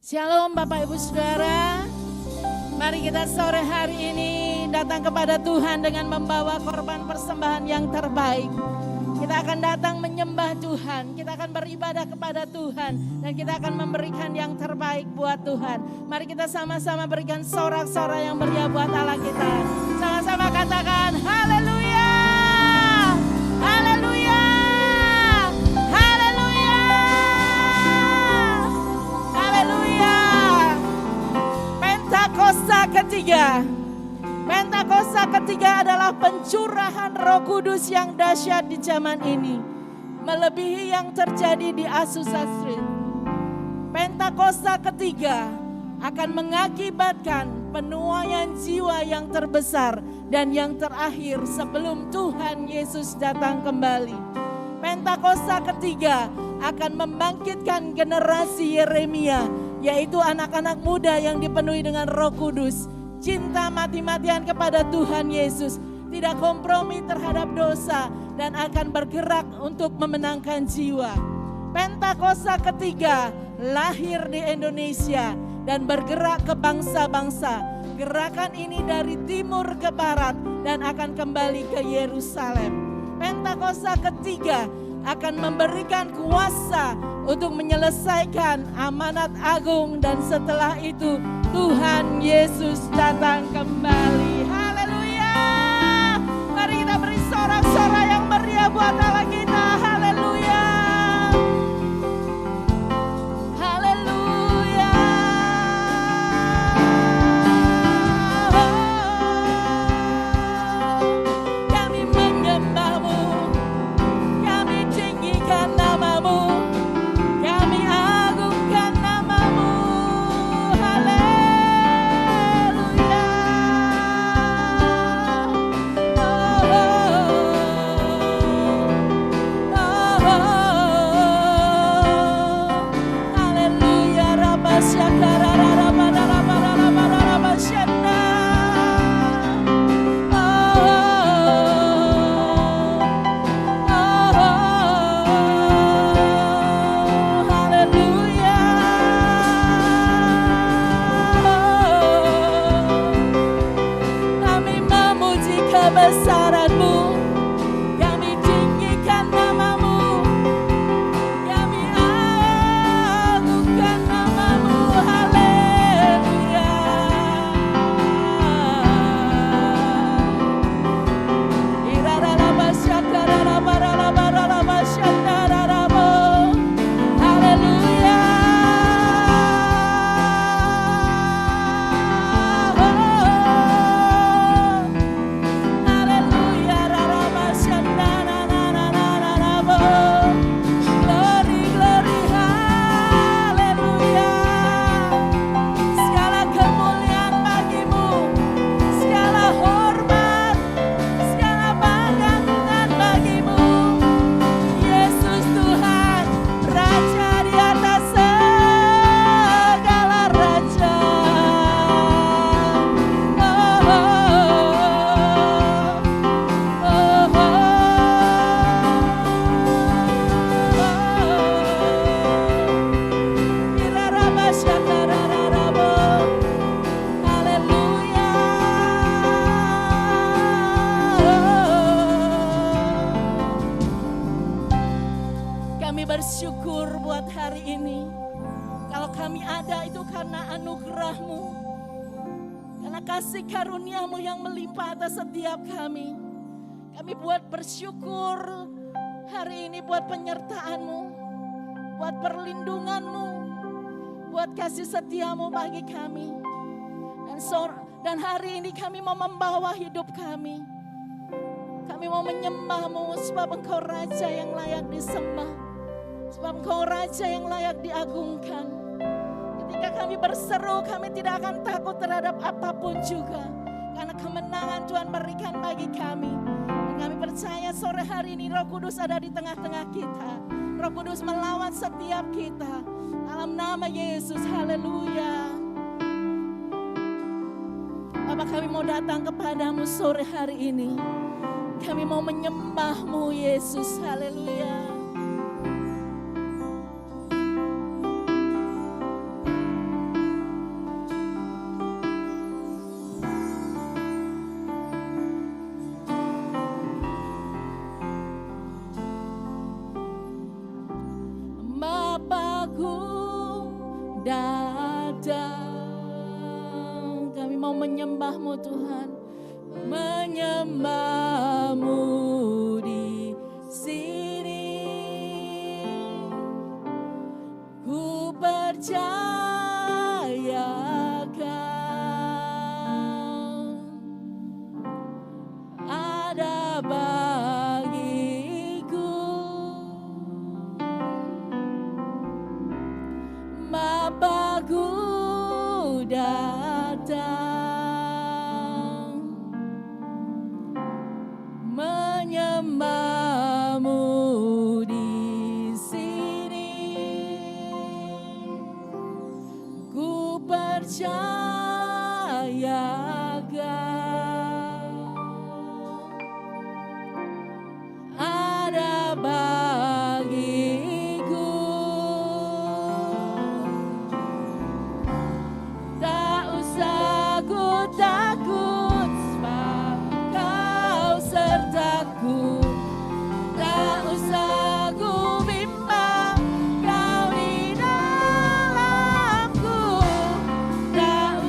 Shalom Bapak Ibu Saudara, mari kita sore hari ini datang kepada Tuhan dengan membawa korban persembahan yang terbaik. Kita akan datang menyembah Tuhan, kita akan beribadah kepada Tuhan, dan kita akan memberikan yang terbaik buat Tuhan. Mari kita sama-sama berikan sorak-sorai yang meriah buat Allah kita. Sama-sama katakan haleluya, haleluya, haleluya, haleluya. Pentakosta ketiga. Pentakosta ketiga adalah pencurahan Roh Kudus yang dahsyat di zaman ini, melebihi yang terjadi di Azusa Street. Pentakosta ketiga akan mengakibatkan penuaian jiwa yang terbesar dan yang terakhir sebelum Tuhan Yesus datang kembali. Pentakosta ketiga akan membangkitkan generasi Yeremia, yaitu anak-anak muda yang dipenuhi dengan Roh Kudus, cinta mati-matian kepada Tuhan Yesus, tidak kompromi terhadap dosa, dan akan bergerak untuk memenangkan jiwa. Pentakosta ketiga lahir di Indonesia dan bergerak ke bangsa-bangsa. Gerakan ini dari timur ke barat dan akan kembali ke Yerusalem. Pentakosta ketiga akan memberikan kuasa untuk menyelesaikan amanat agung, dan setelah itu Tuhan Yesus datang kembali. Haleluya. Mari kita beri sorak-sorai yang meriah buat Allah kita. Haleluya. Haleluya. Kami menyembah-Mu, kami tinggikan nama-Mu, kami agungkan nama-Mu. Haleluya. Haleluya. Rabba syakara rabba rabba rabba rabba syanda. Haleluya. Kami memuji kebesaran-Mu, kami tinggikan nama-Mu, kami agungkan nama-Mu. Haleluya. Irararaba syakara raba raba raba syakara raba. Haleluya. Haleluya. Raraba syakara raba. Glory, glory, haleluya. Segala kemuliaan bagi-Mu, segala hormat, segala bangga bagi-Mu. Yesus Tuhan, Raja di atas segala raja. Iraraba syakara raba. Haleluya. Kami bersyukur buat hari ini. Kalau kami ada itu karena anugerah-Mu, karena kasih karunia-Mu yang melimpah atas setiap kami. Kami buat bersyukur hari ini buat penyertaan-Mu, buat perlindungan-Mu, buat kasih setia-Mu bagi kami. Dan hari ini kami mau membawa hidup kami. Kami mau menyembah-Mu sebab Engkau Raja yang layak disembah, sebab Engkau Raja yang layak diagungkan. Ketika kami berseru, kami tidak akan takut terhadap apapun juga, karena kemenangan Tuhan berikan bagi kami. Dan kami percaya sore hari ini Roh Kudus ada di tengah-tengah kita. Roh Kudus melawat setiap kita. Dalam nama Yesus, haleluya. Bapak, kami mau datang kepadamu sore hari ini. Kami mau menyembah-Mu Yesus, haleluya. datang. Kami mau menyembah-Mu Tuhan, menyembah-Mu di sini. Ku percayakan ada bagiku Bapakku datang, menyembah-Mu di sini. Ku percayakan ada bagiku. Tak usah ku takut, sebab Kau sertaku. Tak usah ku bimbang, Kau di dalamku. Tak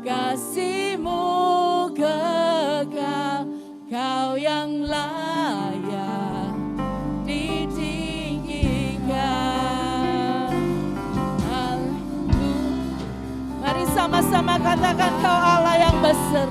Kasih-Mu kekal, Kau yang layak ditinggikan. Mari sama-sama katakan, Kau Allah yang besar.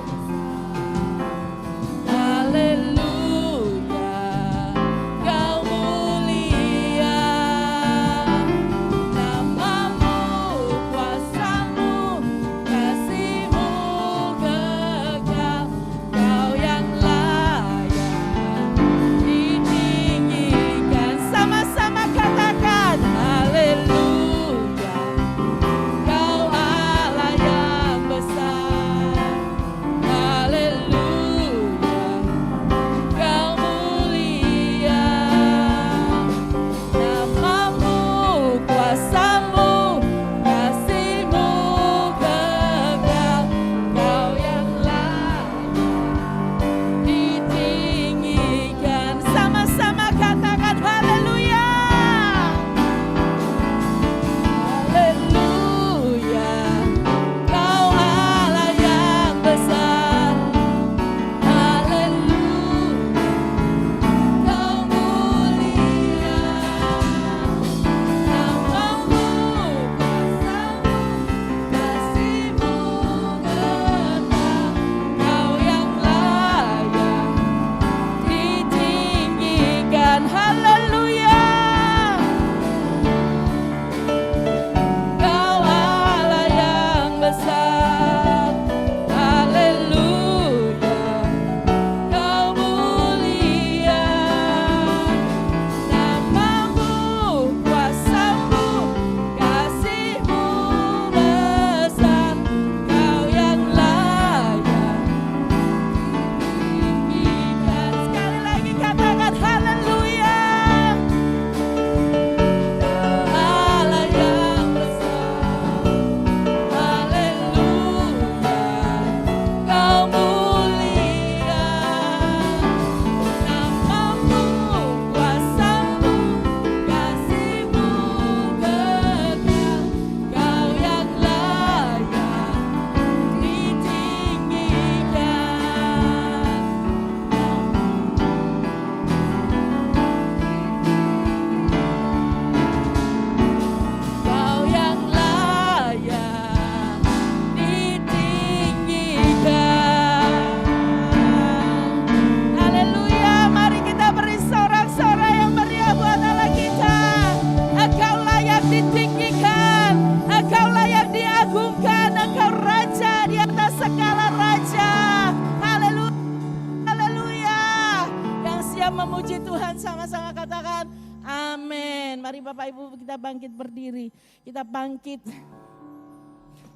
memuji Tuhan, sama-sama katakan amin. Mari Bapak Ibu kita bangkit berdiri, kita bangkit.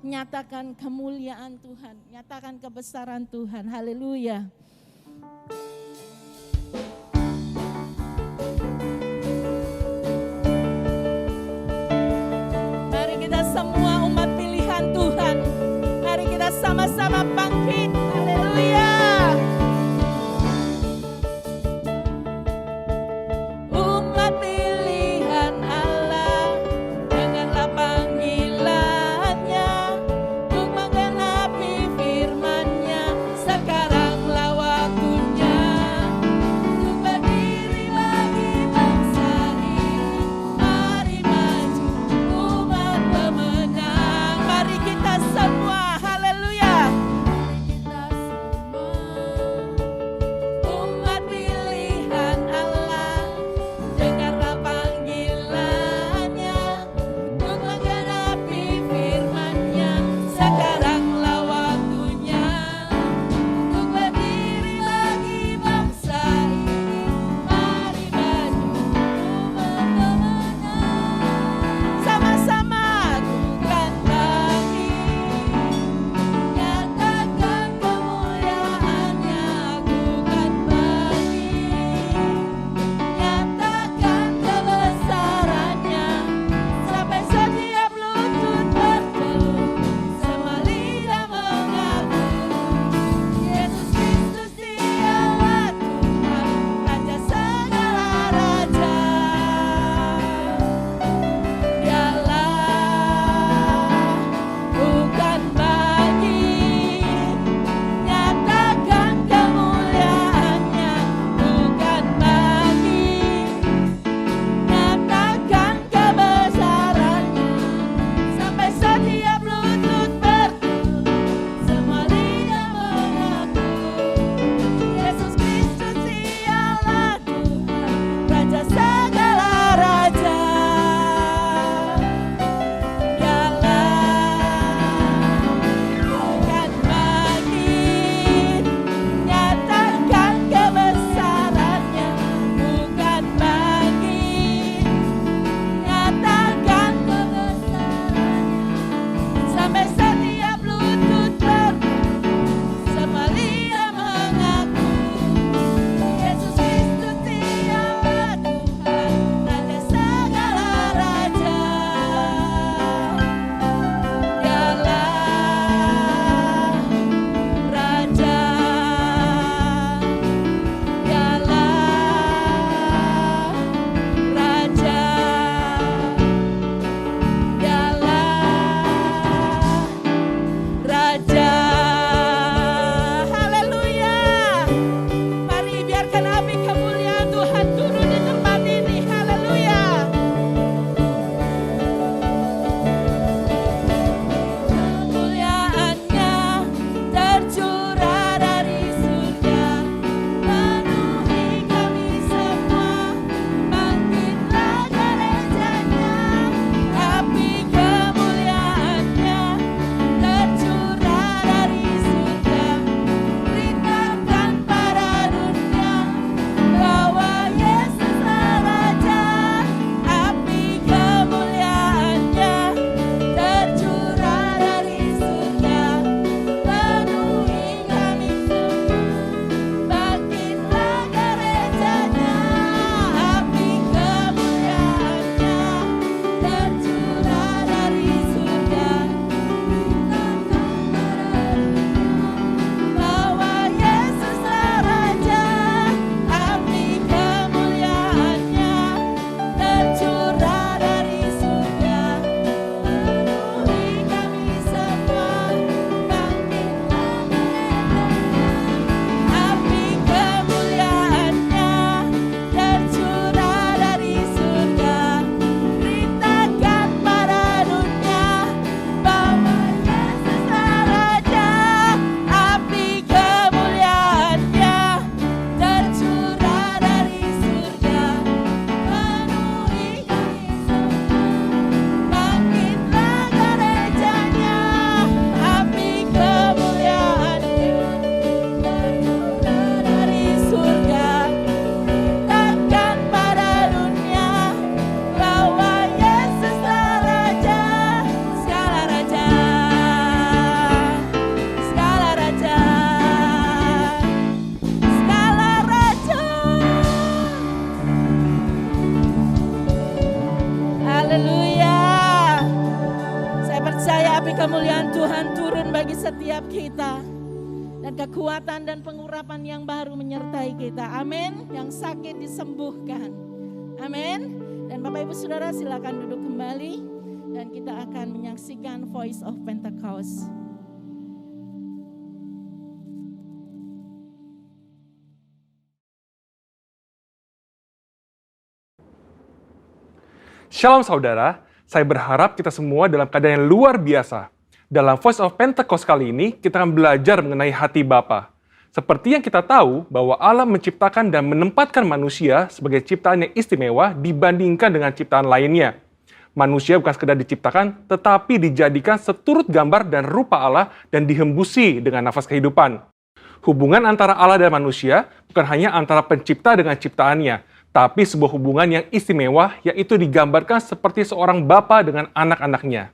Nyatakan kemuliaan Tuhan, nyatakan kebesaran Tuhan, haleluya. Mari kita semua umat pilihan Tuhan, mari kita sama-sama bangkit, haleluya. Umat pilihan Allah, dengarlah panggilannya untuk menggenapi firman-Nya. Sekaranglah waktunya untuk berdiri bagi bangsa ini. Mari maju umat pemenang. Mari kita semua, haleluya. api kemuliaan Tuhan turun bagi setiap kita. Dan kekuatan dan pengurapan yang baru menyertai kita. Amin. Yang sakit disembuhkan. Amin. Dan Bapak Ibu Saudara silakan duduk kembali. Dan kita akan menyaksikan Voice of Pentecost. Shalom saudara, saya berharap kita semua dalam keadaan yang luar biasa. Dalam Voice of Pentecost kali ini, kita akan belajar mengenai hati Bapa. Seperti yang kita tahu bahwa Allah menciptakan dan menempatkan manusia sebagai ciptaan yang istimewa dibandingkan dengan ciptaan lainnya. Manusia bukan sekedar diciptakan, tetapi dijadikan seturut gambar dan rupa Allah dan dihembusi dengan nafas kehidupan. Hubungan antara Allah dan manusia bukan hanya antara pencipta dengan ciptaannya, tapi sebuah hubungan yang istimewa, yaitu digambarkan seperti seorang bapa dengan anak-anaknya.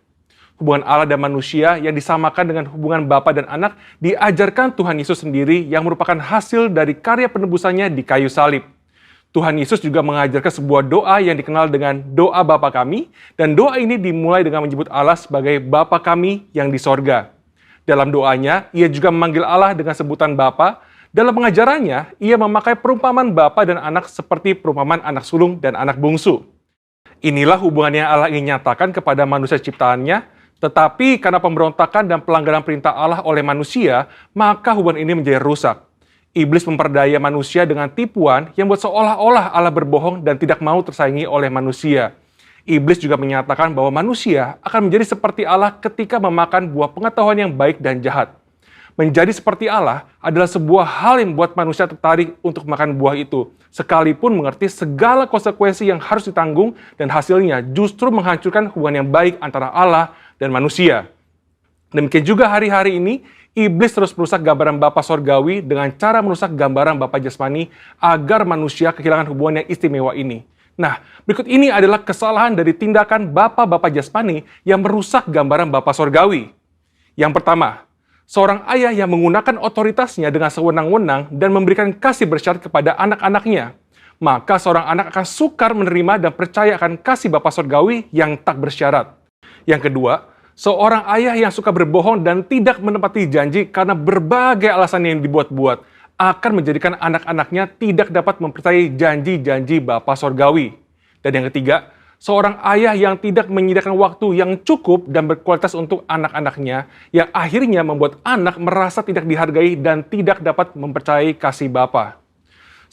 Hubungan Allah dan manusia yang disamakan dengan hubungan bapa dan anak diajarkan Tuhan Yesus sendiri yang merupakan hasil dari karya penebusannya di kayu salib. Tuhan Yesus juga mengajarkan sebuah doa yang dikenal dengan doa Bapa kami, dan doa ini dimulai dengan menyebut Allah sebagai Bapa kami yang di sorga. Dalam doanya, ia juga memanggil Allah dengan sebutan Bapa. Dalam pengajarannya, ia memakai perumpamaan bapa dan anak seperti perumpamaan anak sulung dan anak bungsu. Inilah hubungan yang Allah ingin nyatakan kepada manusia ciptaannya, tetapi karena pemberontakan dan pelanggaran perintah Allah oleh manusia, maka hubungan ini menjadi rusak. Iblis memperdaya manusia dengan tipuan yang buat seolah-olah Allah berbohong dan tidak mau tersaingi oleh manusia. Iblis juga menyatakan bahwa manusia akan menjadi seperti Allah ketika memakan buah pengetahuan yang baik dan jahat. Menjadi seperti Allah adalah sebuah hal yang membuat manusia tertarik untuk makan buah itu, sekalipun mengerti segala konsekuensi yang harus ditanggung dan hasilnya justru menghancurkan hubungan yang baik antara Allah dan manusia. Demikian juga hari-hari ini, iblis terus merusak gambaran Bapa Sorgawi dengan cara merusak gambaran Bapa Jasmani agar manusia kehilangan hubungan yang istimewa ini. Nah, berikut ini adalah kesalahan dari tindakan Bapa Jasmani yang merusak gambaran Bapa Sorgawi. Yang pertama, seorang ayah yang menggunakan otoritasnya dengan sewenang-wenang dan memberikan kasih bersyarat kepada anak-anaknya. Maka seorang anak akan sukar menerima dan percaya akan kasih Bapa Sorgawi yang tak bersyarat. Yang kedua, seorang ayah yang suka berbohong dan tidak menepati janji karena berbagai alasan yang dibuat-buat akan menjadikan anak-anaknya tidak dapat mempercayai janji-janji Bapa Sorgawi. Dan yang ketiga, seorang ayah yang tidak menyediakan waktu yang cukup dan berkualitas untuk anak-anaknya, yang akhirnya membuat anak merasa tidak dihargai dan tidak dapat mempercayai kasih Bapa.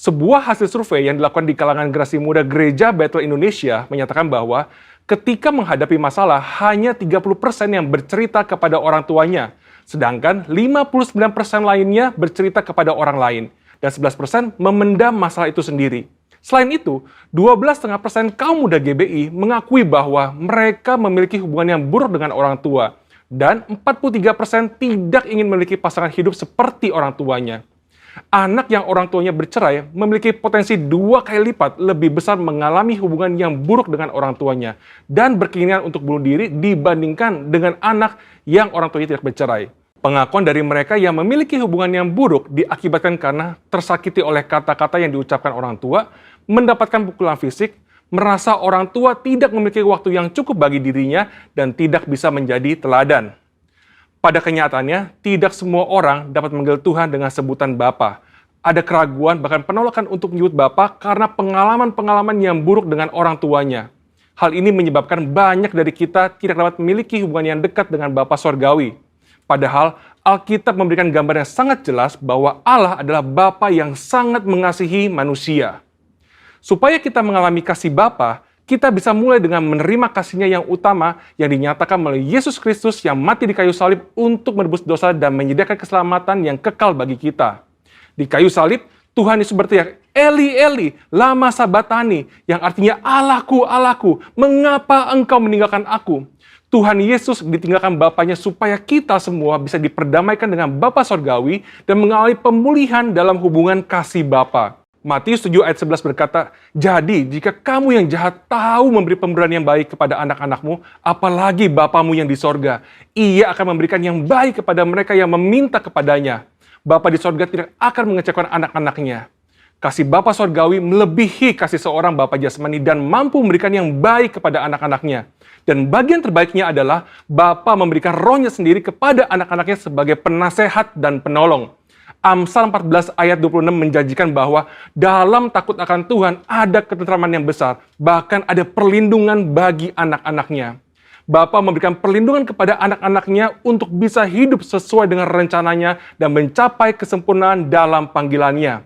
Sebuah hasil survei yang dilakukan di kalangan generasi muda Gereja Bethel Indonesia menyatakan bahwa ketika menghadapi masalah, hanya 30% yang bercerita kepada orang tuanya, sedangkan 59% lainnya bercerita kepada orang lain, dan 11% memendam masalah itu sendiri. Selain itu, 12,5% kaum muda GBI mengakui bahwa mereka memiliki hubungan yang buruk dengan orang tua, dan 43% tidak ingin memiliki pasangan hidup seperti orang tuanya. Anak yang orang tuanya bercerai memiliki potensi 2 kali lipat lebih besar mengalami hubungan yang buruk dengan orang tuanya, dan berkeinginan untuk bunuh diri dibandingkan dengan anak yang orang tuanya tidak bercerai. Pengakuan dari mereka yang memiliki hubungan yang buruk diakibatkan karena tersakiti oleh kata-kata yang diucapkan orang tua, mendapatkan pukulan fisik, merasa orang tua tidak memiliki waktu yang cukup bagi dirinya, dan tidak bisa menjadi teladan. Pada kenyataannya, tidak semua orang dapat memanggil Tuhan dengan sebutan Bapa. Ada keraguan bahkan penolakan untuk menyebut Bapa karena pengalaman-pengalaman yang buruk dengan orang tuanya. Hal ini menyebabkan banyak dari kita tidak dapat memiliki hubungan yang dekat dengan Bapa Sorgawi. Padahal Alkitab memberikan gambar yang sangat jelas bahwa Allah adalah Bapa yang sangat mengasihi manusia. Supaya kita mengalami kasih Bapa, kita bisa mulai dengan menerima kasih-Nya yang utama yang dinyatakan melalui Yesus Kristus yang mati di kayu salib untuk menebus dosa dan menyediakan keselamatan yang kekal bagi kita. Di kayu salib, Tuhan Yesus berteriak, Eli, Eli, lama sabatani, yang artinya Allahku, Allahku, mengapa engkau meninggalkan aku? Tuhan Yesus ditinggalkan Bapanya supaya kita semua bisa diperdamaikan dengan Bapa Sorgawi dan mengalami pemulihan dalam hubungan kasih Bapa. Matius 7 ayat 11 berkata, jadi jika kamu yang jahat tahu memberi pemberian yang baik kepada anak-anakmu, apalagi Bapamu yang di sorga, ia akan memberikan yang baik kepada mereka yang meminta kepadanya. Bapa di sorga tidak akan mengecewakan anak-anaknya. Kasih Bapa Sorgawi melebihi kasih seorang Bapa jasmani dan mampu memberikan yang baik kepada anak-anaknya. Dan bagian terbaiknya adalah Bapa memberikan rohnya sendiri kepada anak-anaknya sebagai penasehat dan penolong. Amsal 14 ayat 26 menjanjikan bahwa dalam takut akan Tuhan ada ketentraman yang besar, bahkan ada perlindungan bagi anak-anaknya. Bapa memberikan perlindungan kepada anak-anaknya untuk bisa hidup sesuai dengan rencananya dan mencapai kesempurnaan dalam panggilannya.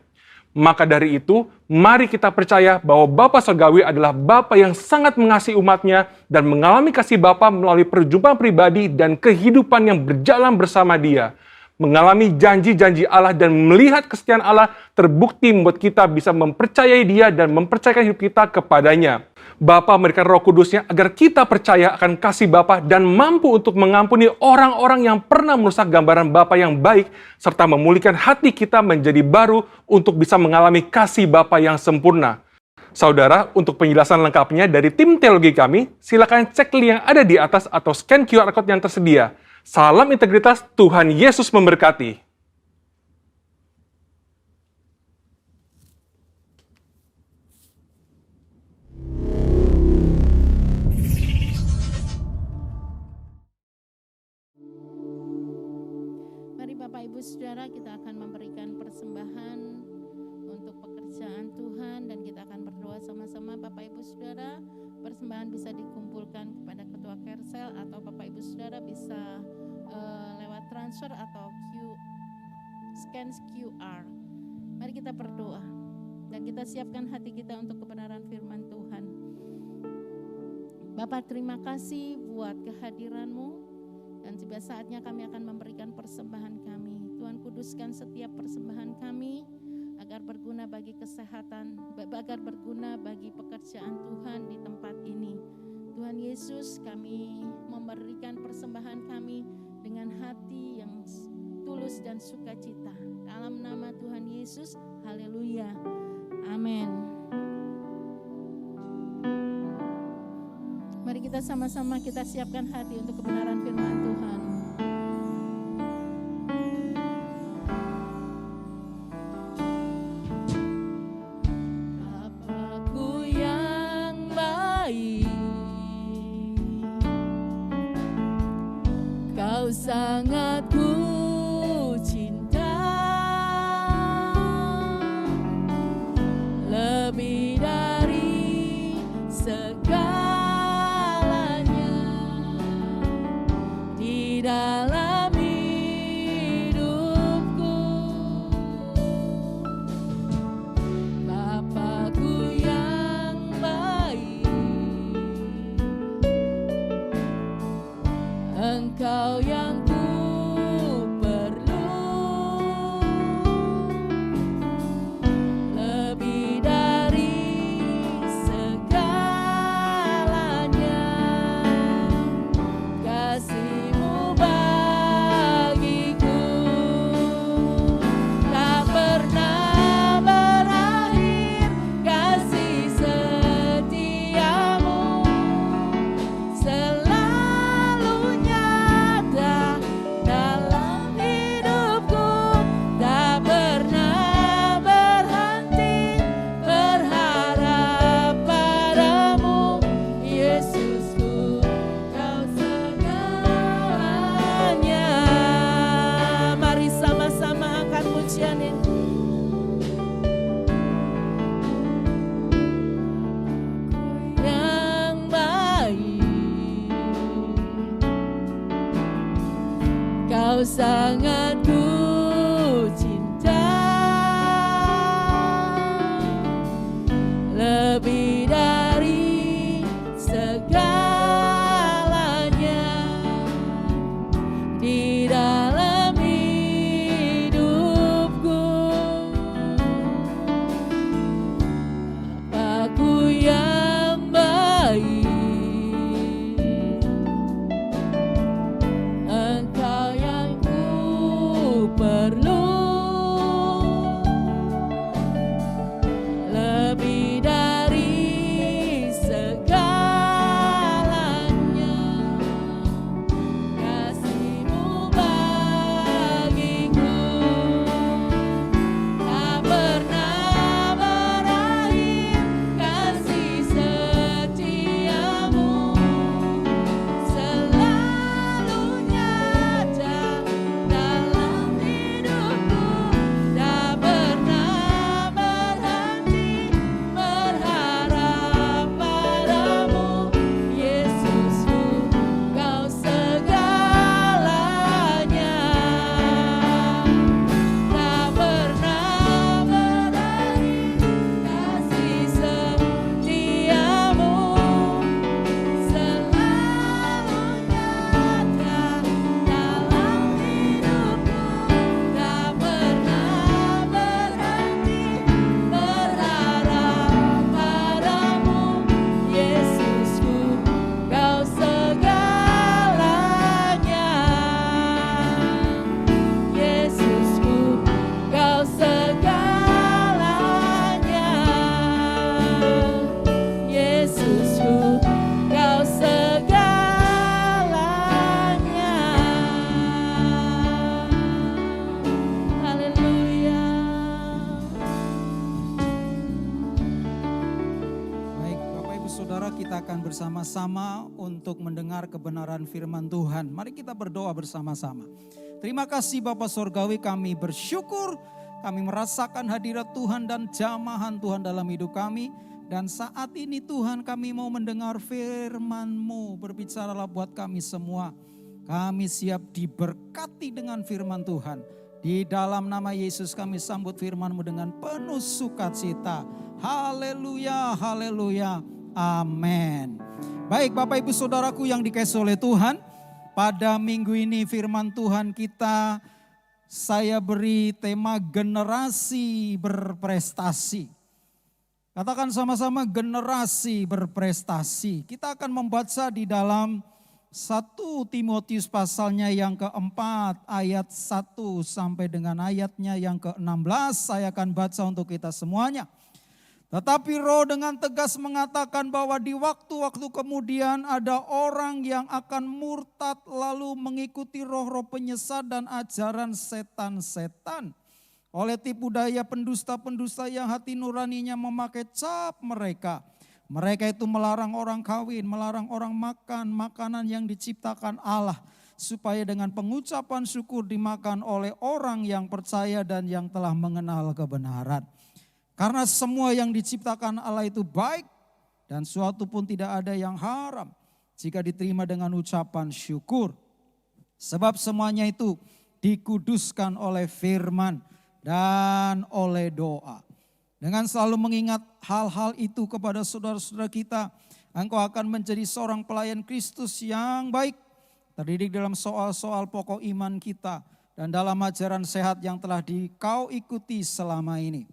Maka dari itu, mari kita percaya bahwa Bapa Sorgawi adalah Bapa yang sangat mengasihi umatnya dan mengalami kasih Bapa melalui perjumpaan pribadi dan kehidupan yang berjalan bersama Dia. Mengalami janji-janji Allah dan melihat kesetiaan Allah terbukti membuat kita bisa mempercayai Dia dan mempercayakan hidup kita kepadanya. Bapa memberikan Roh Kudusnya agar kita percaya akan kasih Bapa dan mampu untuk mengampuni orang-orang yang pernah merusak gambaran Bapa yang baik serta memulihkan hati kita menjadi baru untuk bisa mengalami kasih Bapa yang sempurna. Saudara, untuk penjelasan lengkapnya dari tim teologi kami, silakan cek link yang ada di atas atau scan QR Code yang tersedia. Salam integritas, Tuhan Yesus memberkati. Mari Bapak Ibu Saudara, kita akan memberikan persembahan untuk pekerjaan Tuhan dan kita akan berdoa sama-sama. Bapak Ibu Saudara, persembahan bisa dikumpulkan kepada Ketua Kersel atau Bapak Ibu Saudara bisa lewat transfer atau scan QR. Mari kita berdoa dan kita siapkan hati kita untuk kebenaran firman Tuhan. Bapak, terima kasih buat kehadiran-Mu. Dan tiba saatnya kami akan memberikan persembahan kami. Tuhan, kuduskan setiap persembahan kami agar berguna bagi kesehatan, agar berguna bagi pekerjaan Tuhan di tempat ini. Tuhan Yesus, kami memberikan persembahan kami dengan hati yang tulus dan sukacita. Dalam nama Tuhan Yesus, haleluya. Amin. Mari kita sama-sama kita siapkan hati untuk kebenaran firman Tuhan. Bapa-Ku yang baik, Kau sangat ku cinta, lebih dari segala dalam hidupku. Bapa-Ku yang baik, Engkau yang ku perlu, lebih dari segalanya. Kasih Kau sangat ku cinta, lebih dari segalanya di dalam hidupku. Bapa-Ku yang baik, Engkau yang ku bersama-sama untuk mendengar kebenaran firman Tuhan. Mari kita berdoa bersama-sama. Terima kasih Bapa Sorgawi, kami bersyukur, kami merasakan hadirat Tuhan dan jamahan Tuhan dalam hidup kami. Dan saat ini Tuhan kami mau mendengar firman-Mu, berbicaralah buat kami semua. Kami siap diberkati dengan firman Tuhan. Di dalam nama Yesus kami sambut firman-Mu dengan penuh sukacita. Haleluya, haleluya, amin. Baik Bapak Ibu Saudaraku yang dikasihi oleh Tuhan, pada minggu ini firman Tuhan kita, saya beri tema generasi berprestasi. Katakan sama-sama, generasi berprestasi. Kita akan membaca di dalam 1 Timotius pasalnya yang keempat, ayat 1 sampai dengan ayatnya yang ke-16. Saya akan baca untuk kita semuanya. Tetapi Roh dengan tegas mengatakan bahwa di waktu-waktu kemudian ada orang yang akan murtad lalu mengikuti roh-roh penyesat dan ajaran setan-setan. Oleh tipu daya pendusta-pendusta yang hati nuraninya memakai cap mereka. Mereka itu melarang orang kawin, melarang orang makan makanan yang diciptakan Allah. Supaya dengan pengucapan syukur dimakan oleh orang yang percaya dan yang telah mengenal kebenaran. Karena semua yang diciptakan Allah itu baik dan suatu pun tidak ada yang haram jika diterima dengan ucapan syukur. Sebab semuanya itu dikuduskan oleh firman dan oleh doa. Dengan selalu mengingat hal-hal itu kepada saudara-saudara kita, engkau akan menjadi seorang pelayan Kristus yang baik, terdidik dalam soal-soal pokok iman kita dan dalam ajaran sehat yang telah kau ikuti selama ini.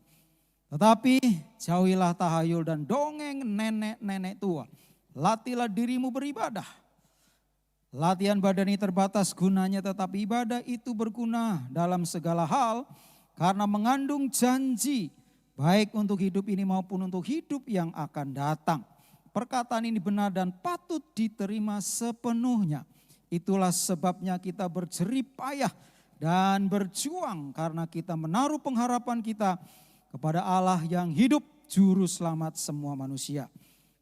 Tetapi jauhilah tahayul dan dongeng nenek-nenek tua. Latihlah dirimu beribadah. Latihan badan ini terbatas gunanya, tetapi ibadah itu berguna dalam segala hal karena mengandung janji baik untuk hidup ini maupun untuk hidup yang akan datang. Perkataan ini benar dan patut diterima sepenuhnya. Itulah sebabnya kita berjerih payah dan berjuang karena kita menaruh pengharapan kita kepada Allah yang hidup, juru selamat semua manusia.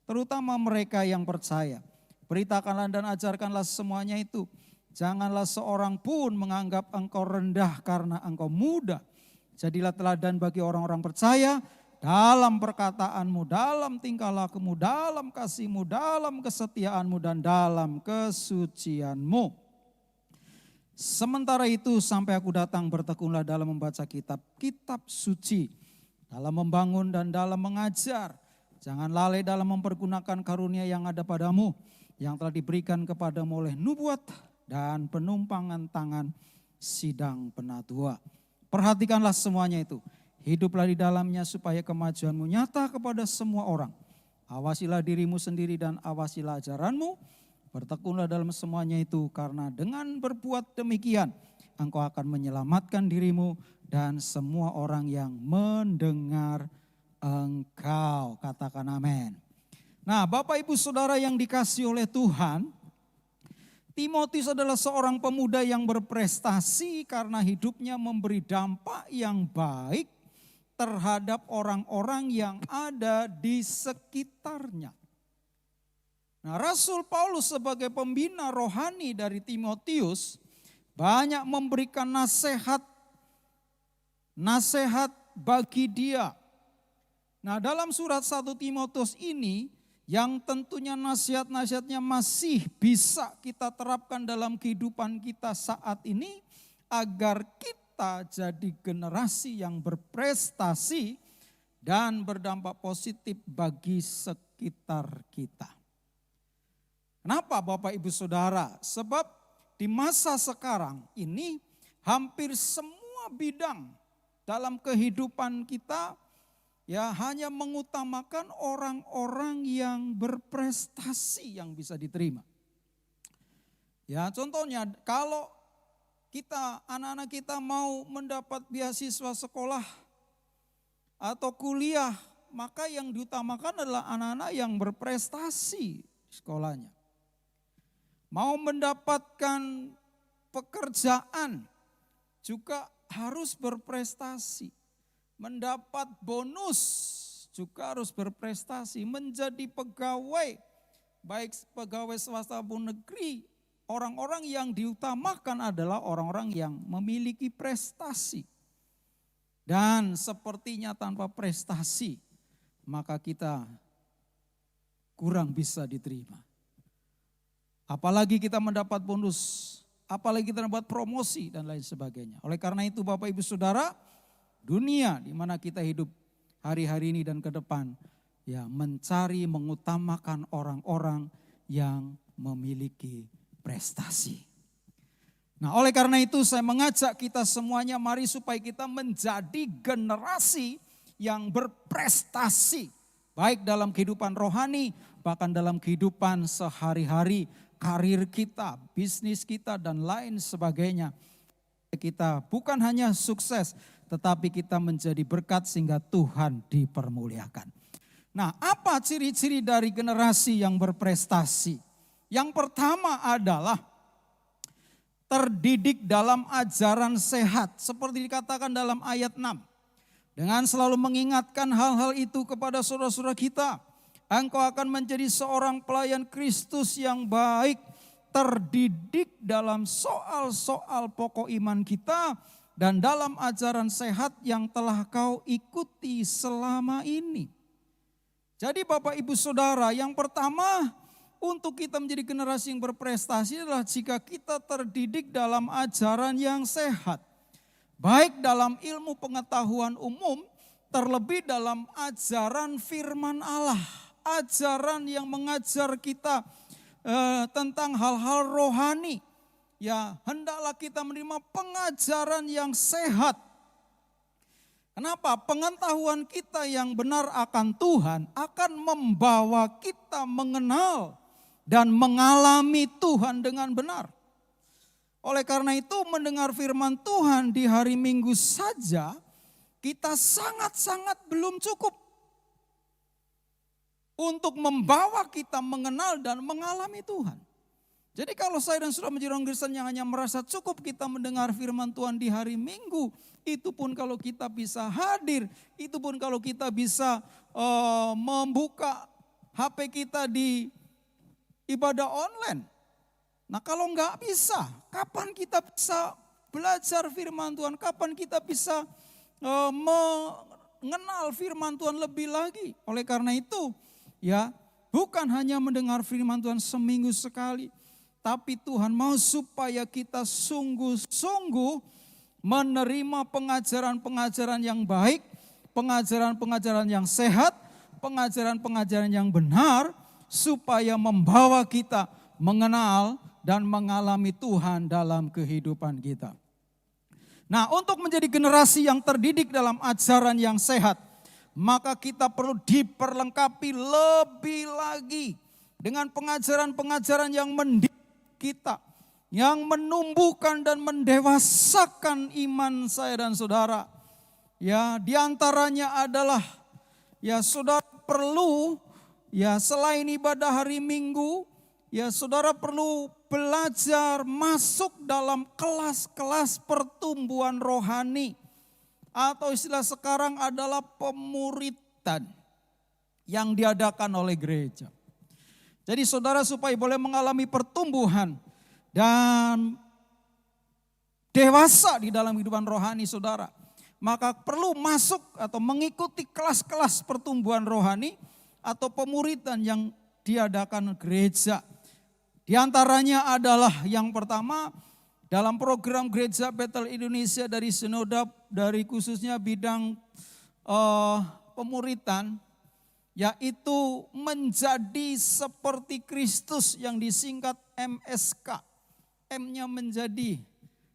Terutama mereka yang percaya. Beritakanlah dan ajarkanlah semuanya itu. Janganlah seorang pun menganggap engkau rendah karena engkau muda. Jadilah teladan bagi orang-orang percaya dalam perkataanmu, dalam tingkah lakumu, dalam kasihmu, dalam kesetiaanmu, dan dalam kesucianmu. Sementara itu sampai aku datang bertekunlah dalam membaca kitab suci, dalam membangun dan dalam mengajar. Jangan lalai dalam mempergunakan karunia yang ada padamu, yang telah diberikan kepadamu oleh nubuat dan penumpangan tangan sidang penatua. Perhatikanlah semuanya itu. Hiduplah di dalamnya supaya kemajuanmu nyata kepada semua orang. Awasilah dirimu sendiri dan awasilah ajaranmu. Bertekunlah dalam semuanya itu karena dengan berbuat demikian engkau akan menyelamatkan dirimu dan semua orang yang mendengar engkau. Katakan amin. Nah, Bapak Ibu Saudara yang dikasihi oleh Tuhan, Timotius adalah seorang pemuda yang berprestasi karena hidupnya memberi dampak yang baik terhadap orang-orang yang ada di sekitarnya. Nah, Rasul Paulus sebagai pembina rohani dari Timotius banyak memberikan nasihat bagi dia. Nah, dalam surat 1 Timotius ini yang tentunya nasihat-nasihatnya masih bisa kita terapkan dalam kehidupan kita saat ini agar kita jadi generasi yang berprestasi dan berdampak positif bagi sekitar kita. Kenapa Bapak Ibu Saudara? Sebab di masa sekarang ini hampir semua bidang dalam kehidupan kita ya hanya mengutamakan orang-orang yang berprestasi yang bisa diterima. Ya, contohnya kalau anak-anak kita mau mendapat beasiswa sekolah atau kuliah, maka yang diutamakan adalah anak-anak yang berprestasi sekolahnya. Mau mendapatkan pekerjaan juga harus berprestasi. Mendapat bonus juga harus berprestasi. Menjadi pegawai baik pegawai swasta maupun negeri, orang-orang yang diutamakan adalah orang-orang yang memiliki prestasi. Dan sepertinya tanpa prestasi, maka kita kurang bisa diterima. Apalagi kita mendapat bonus, apalagi kita mendapat promosi dan lain sebagainya. Oleh karena itu Bapak Ibu Saudara, dunia di mana kita hidup hari-hari ini dan ke depan, ya mencari, mengutamakan orang-orang yang memiliki prestasi. Nah, oleh karena itu saya mengajak kita semuanya, mari supaya kita menjadi generasi yang berprestasi. Baik dalam kehidupan rohani, bahkan dalam kehidupan sehari-hari, karir kita, bisnis kita dan lain sebagainya. Kita bukan hanya sukses, tetapi kita menjadi berkat sehingga Tuhan dipermuliakan. Nah, apa ciri-ciri dari generasi yang berprestasi? Yang pertama adalah terdidik dalam ajaran sehat. Seperti dikatakan dalam ayat 6. Dengan selalu mengingatkan hal-hal itu kepada saudara-saudara kita. Engkau akan menjadi seorang pelayan Kristus yang baik. Terdidik dalam soal-soal pokok iman kita. Dan dalam ajaran sehat yang telah kau ikuti selama ini. Jadi Bapak Ibu Saudara, yang pertama untuk kita menjadi generasi yang berprestasi adalah jika kita terdidik dalam ajaran yang sehat. Baik dalam ilmu pengetahuan umum, terlebih dalam ajaran firman Allah. Ajaran yang mengajar kita tentang hal-hal rohani. Ya, hendaklah kita menerima pengajaran yang sehat. Kenapa? Pengetahuan kita yang benar akan Tuhan akan membawa kita mengenal dan mengalami Tuhan dengan benar. Oleh karena itu mendengar firman Tuhan di hari Minggu saja kita sangat-sangat belum cukup untuk membawa kita mengenal dan mengalami Tuhan. Jadi kalau saya dan saudara menjadi orang Kristen yang hanya merasa cukup kita mendengar firman Tuhan di hari Minggu, itu pun kalau kita bisa hadir, itu pun kalau kita bisa membuka HP kita di ibadah online. Nah kalau enggak bisa, kapan kita bisa belajar firman Tuhan? Kapan kita bisa mengenal firman Tuhan lebih lagi? Oleh karena itu, ya bukan hanya mendengar firman Tuhan seminggu sekali, tapi Tuhan mau supaya kita sungguh-sungguh menerima pengajaran-pengajaran yang baik, pengajaran-pengajaran yang sehat, pengajaran-pengajaran yang benar, supaya membawa kita mengenal dan mengalami Tuhan dalam kehidupan kita. Nah, untuk menjadi generasi yang terdidik dalam ajaran yang sehat, maka kita perlu diperlengkapi lebih lagi dengan pengajaran-pengajaran yang mendidik kita, yang menumbuhkan dan mendewasakan iman saya dan saudara. Ya, diantaranya adalah ya saudara perlu ya selain ibadah hari Minggu, ya saudara perlu belajar masuk dalam kelas-kelas pertumbuhan rohani. Atau istilah sekarang adalah pemuridan yang diadakan oleh gereja. Jadi saudara supaya boleh mengalami pertumbuhan dan dewasa di dalam kehidupan rohani saudara, maka perlu masuk atau mengikuti kelas-kelas pertumbuhan rohani atau pemuridan yang diadakan gereja. Di antaranya adalah yang pertama dalam program Gereja Bethel Indonesia dari Sinode, dari khususnya bidang pemuridan, yaitu menjadi seperti Kristus yang disingkat MSK. M-nya menjadi,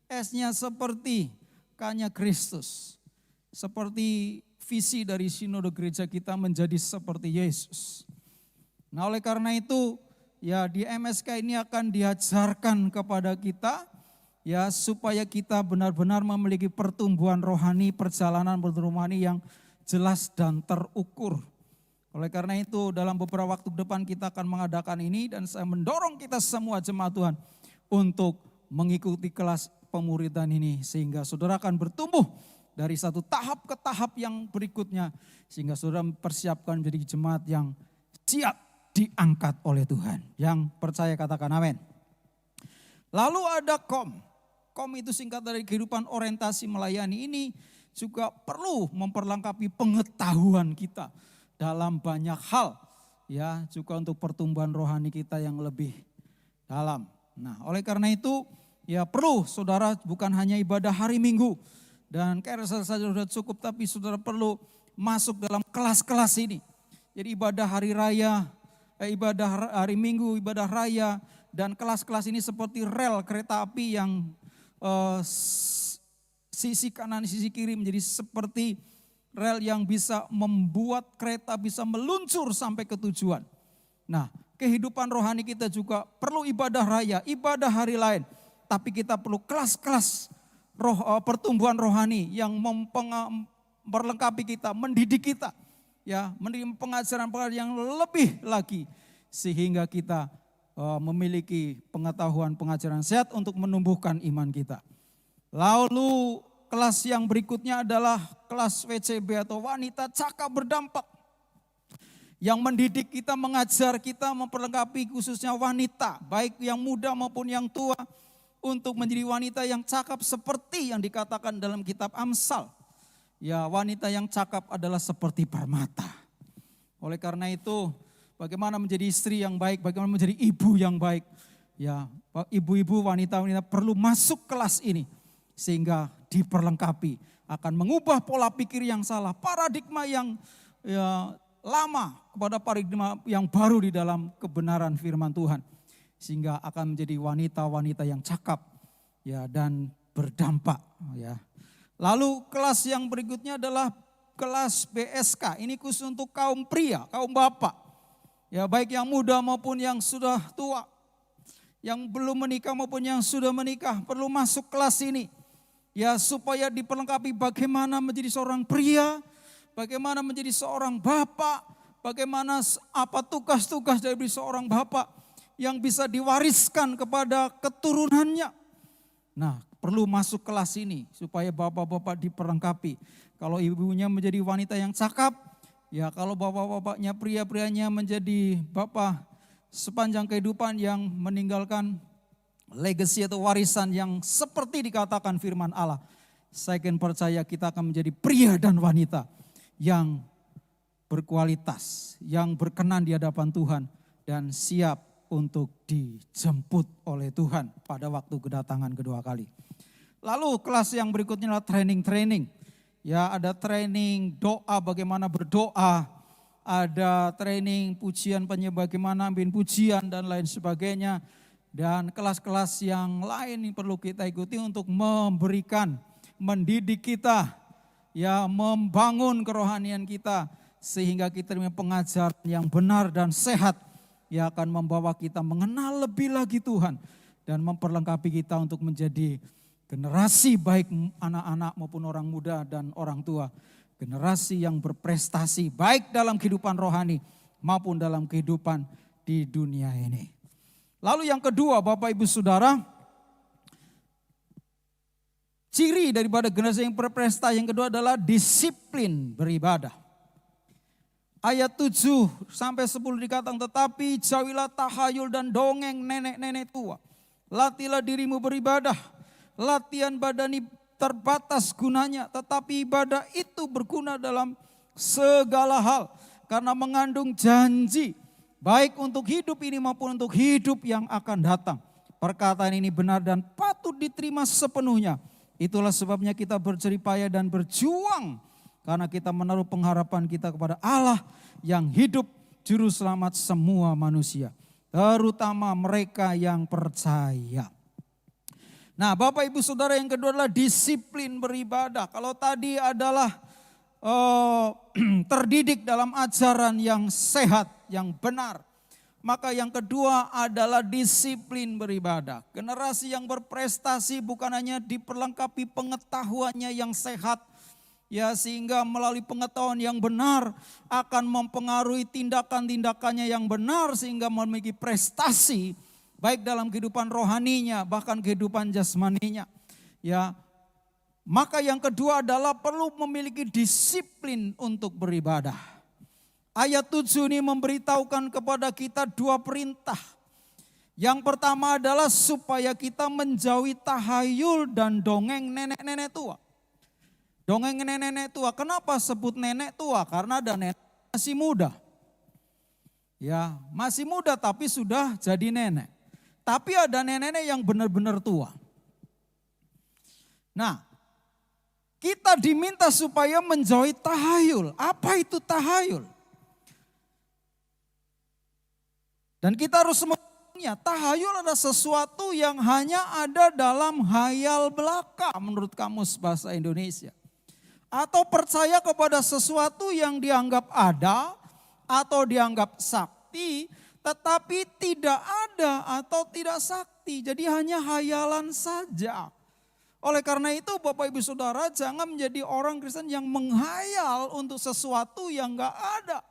S-nya seperti, K-nya Kristus. Seperti visi dari sinode gereja kita menjadi seperti Yesus. Nah oleh karena itu ya di MSK ini akan diajarkan kepada kita ya supaya kita benar-benar memiliki pertumbuhan rohani, perjalanan rohani yang jelas dan terukur. Oleh karena itu dalam beberapa waktu ke depan kita akan mengadakan ini dan saya mendorong kita semua jemaat Tuhan untuk mengikuti kelas pemuridan ini sehingga saudara akan bertumbuh dari satu tahap ke tahap yang berikutnya sehingga saudara mempersiapkan menjadi jemaat yang siap diangkat oleh Tuhan. Yang percaya katakan amin. Lalu ada kom. Kom itu singkat dari kehidupan orientasi melayani. Ini juga perlu memperlengkapi pengetahuan kita dalam banyak hal. Ya, juga untuk pertumbuhan rohani kita yang lebih dalam. Nah, oleh karena itu ya perlu saudara bukan hanya ibadah hari Minggu dan carousel saja sudah cukup, tapi saudara perlu masuk dalam kelas-kelas ini. Jadi ibadah hari raya, ibadah hari Minggu, ibadah raya, dan kelas-kelas ini seperti rel kereta api yang sisi kanan, sisi kiri menjadi seperti rel yang bisa membuat kereta bisa meluncur sampai ke tujuan. Nah, kehidupan rohani kita juga perlu ibadah raya, ibadah hari lain. Tapi kita perlu kelas-kelas pertumbuhan rohani yang memperlengkapi kita, mendidik kita. Ya, menerima pengajaran-pengajaran yang lebih lagi. Sehingga kita memiliki pengetahuan pengajaran sehat untuk menumbuhkan iman kita. Lalu kelas yang berikutnya adalah kelas WCB atau wanita cakap berdampak. Yang mendidik kita, mengajar kita, memperlengkapi khususnya wanita. Baik yang muda maupun yang tua. Untuk menjadi wanita yang cakap seperti yang dikatakan dalam kitab Amsal. Ya, wanita yang cakap adalah seperti permata. Oleh karena itu, bagaimana menjadi istri yang baik, bagaimana menjadi ibu yang baik. Ya, ibu-ibu, wanita-wanita perlu masuk kelas ini. Sehingga diperlengkapi, akan mengubah pola pikir yang salah, paradigma yang lama kepada paradigma yang baru di dalam kebenaran firman Tuhan. Sehingga akan menjadi wanita-wanita yang cakap ya dan berdampak ya. Lalu kelas yang berikutnya adalah kelas BSK. Ini khusus untuk kaum pria, kaum bapak. Ya, baik yang muda maupun yang sudah tua. Yang belum menikah maupun yang sudah menikah perlu masuk kelas ini. Ya, supaya diperlengkapi bagaimana menjadi seorang pria, bagaimana menjadi seorang bapak, bagaimana apa tugas-tugas dari seorang bapak yang bisa diwariskan kepada keturunannya. Nah, perlu masuk kelas ini supaya bapak-bapak diperlengkapi. Kalau ibunya menjadi wanita yang cakap, ya kalau bapak-bapaknya, pria-prianya menjadi bapak sepanjang kehidupan yang meninggalkan legacy atau warisan yang seperti dikatakan firman Allah. Saya akan percaya kita akan menjadi pria dan wanita yang berkualitas, yang berkenan di hadapan Tuhan dan siap untuk dijemput oleh Tuhan pada waktu kedatangan kedua kali. Lalu kelas yang berikutnya adalah training. Ya, ada training doa, bagaimana berdoa, ada training pujian bagaimana ambil pujian dan lain sebagainya. Dan kelas-kelas yang lain yang perlu kita ikuti untuk memberikan, mendidik kita, ya membangun kerohanian kita. Sehingga kita punya pengajaran yang benar dan sehat. Yang akan membawa kita mengenal lebih lagi Tuhan. Dan memperlengkapi kita untuk menjadi generasi baik anak-anak maupun orang muda dan orang tua. Generasi yang berprestasi baik dalam kehidupan rohani maupun dalam kehidupan di dunia ini. Lalu yang kedua Bapak Ibu Saudara, ciri daripada generasi yang berprestasi yang kedua adalah disiplin beribadah. Ayat 7 sampai 10 dikatakan, tetapi jauhilah tahayul dan dongeng nenek-nenek tua. Latihlah dirimu beribadah. Latihan badani terbatas gunanya, tetapi ibadah itu berguna dalam segala hal. Karena mengandung janji. Baik untuk hidup ini maupun untuk hidup yang akan datang. Perkataan ini benar dan patut diterima sepenuhnya. Itulah sebabnya kita berjeripaya dan berjuang. Karena kita menaruh pengharapan kita kepada Allah yang hidup juru selamat semua manusia. Terutama mereka yang percaya. Nah, Bapak Ibu Saudara, yang kedua adalah disiplin beribadah. Kalau tadi adalah terdidik dalam ajaran yang sehat, yang benar. Maka yang kedua adalah disiplin beribadah. Generasi yang berprestasi bukan hanya diperlengkapi pengetahuannya yang sehat, ya sehingga melalui pengetahuan yang benar akan mempengaruhi tindakan-tindakannya yang benar sehingga memiliki prestasi baik dalam kehidupan rohaninya bahkan kehidupan jasmaninya. Ya, maka yang kedua adalah perlu memiliki disiplin untuk beribadah. Ayat 7 ini memberitahukan kepada kita dua perintah. Yang pertama adalah supaya kita menjauhi tahayul dan dongeng nenek-nenek tua. Dongeng nenek-nenek tua, kenapa sebut nenek tua? Karena ada nenek masih muda. Ya, masih muda tapi sudah jadi nenek. Tapi ada nenek-nenek yang benar-benar tua. Nah, kita diminta supaya menjauhi tahayul. Apa itu tahayul? Dan kita harus mengetahuinya, tahayul adalah sesuatu yang hanya ada dalam hayal belaka menurut kamus bahasa Indonesia. Atau percaya kepada sesuatu yang dianggap ada atau dianggap sakti, tetapi tidak ada atau tidak sakti. Jadi hanya hayalan saja. Oleh karena itu Bapak Ibu Saudara, jangan menjadi orang Kristen yang menghayal untuk sesuatu yang gak ada.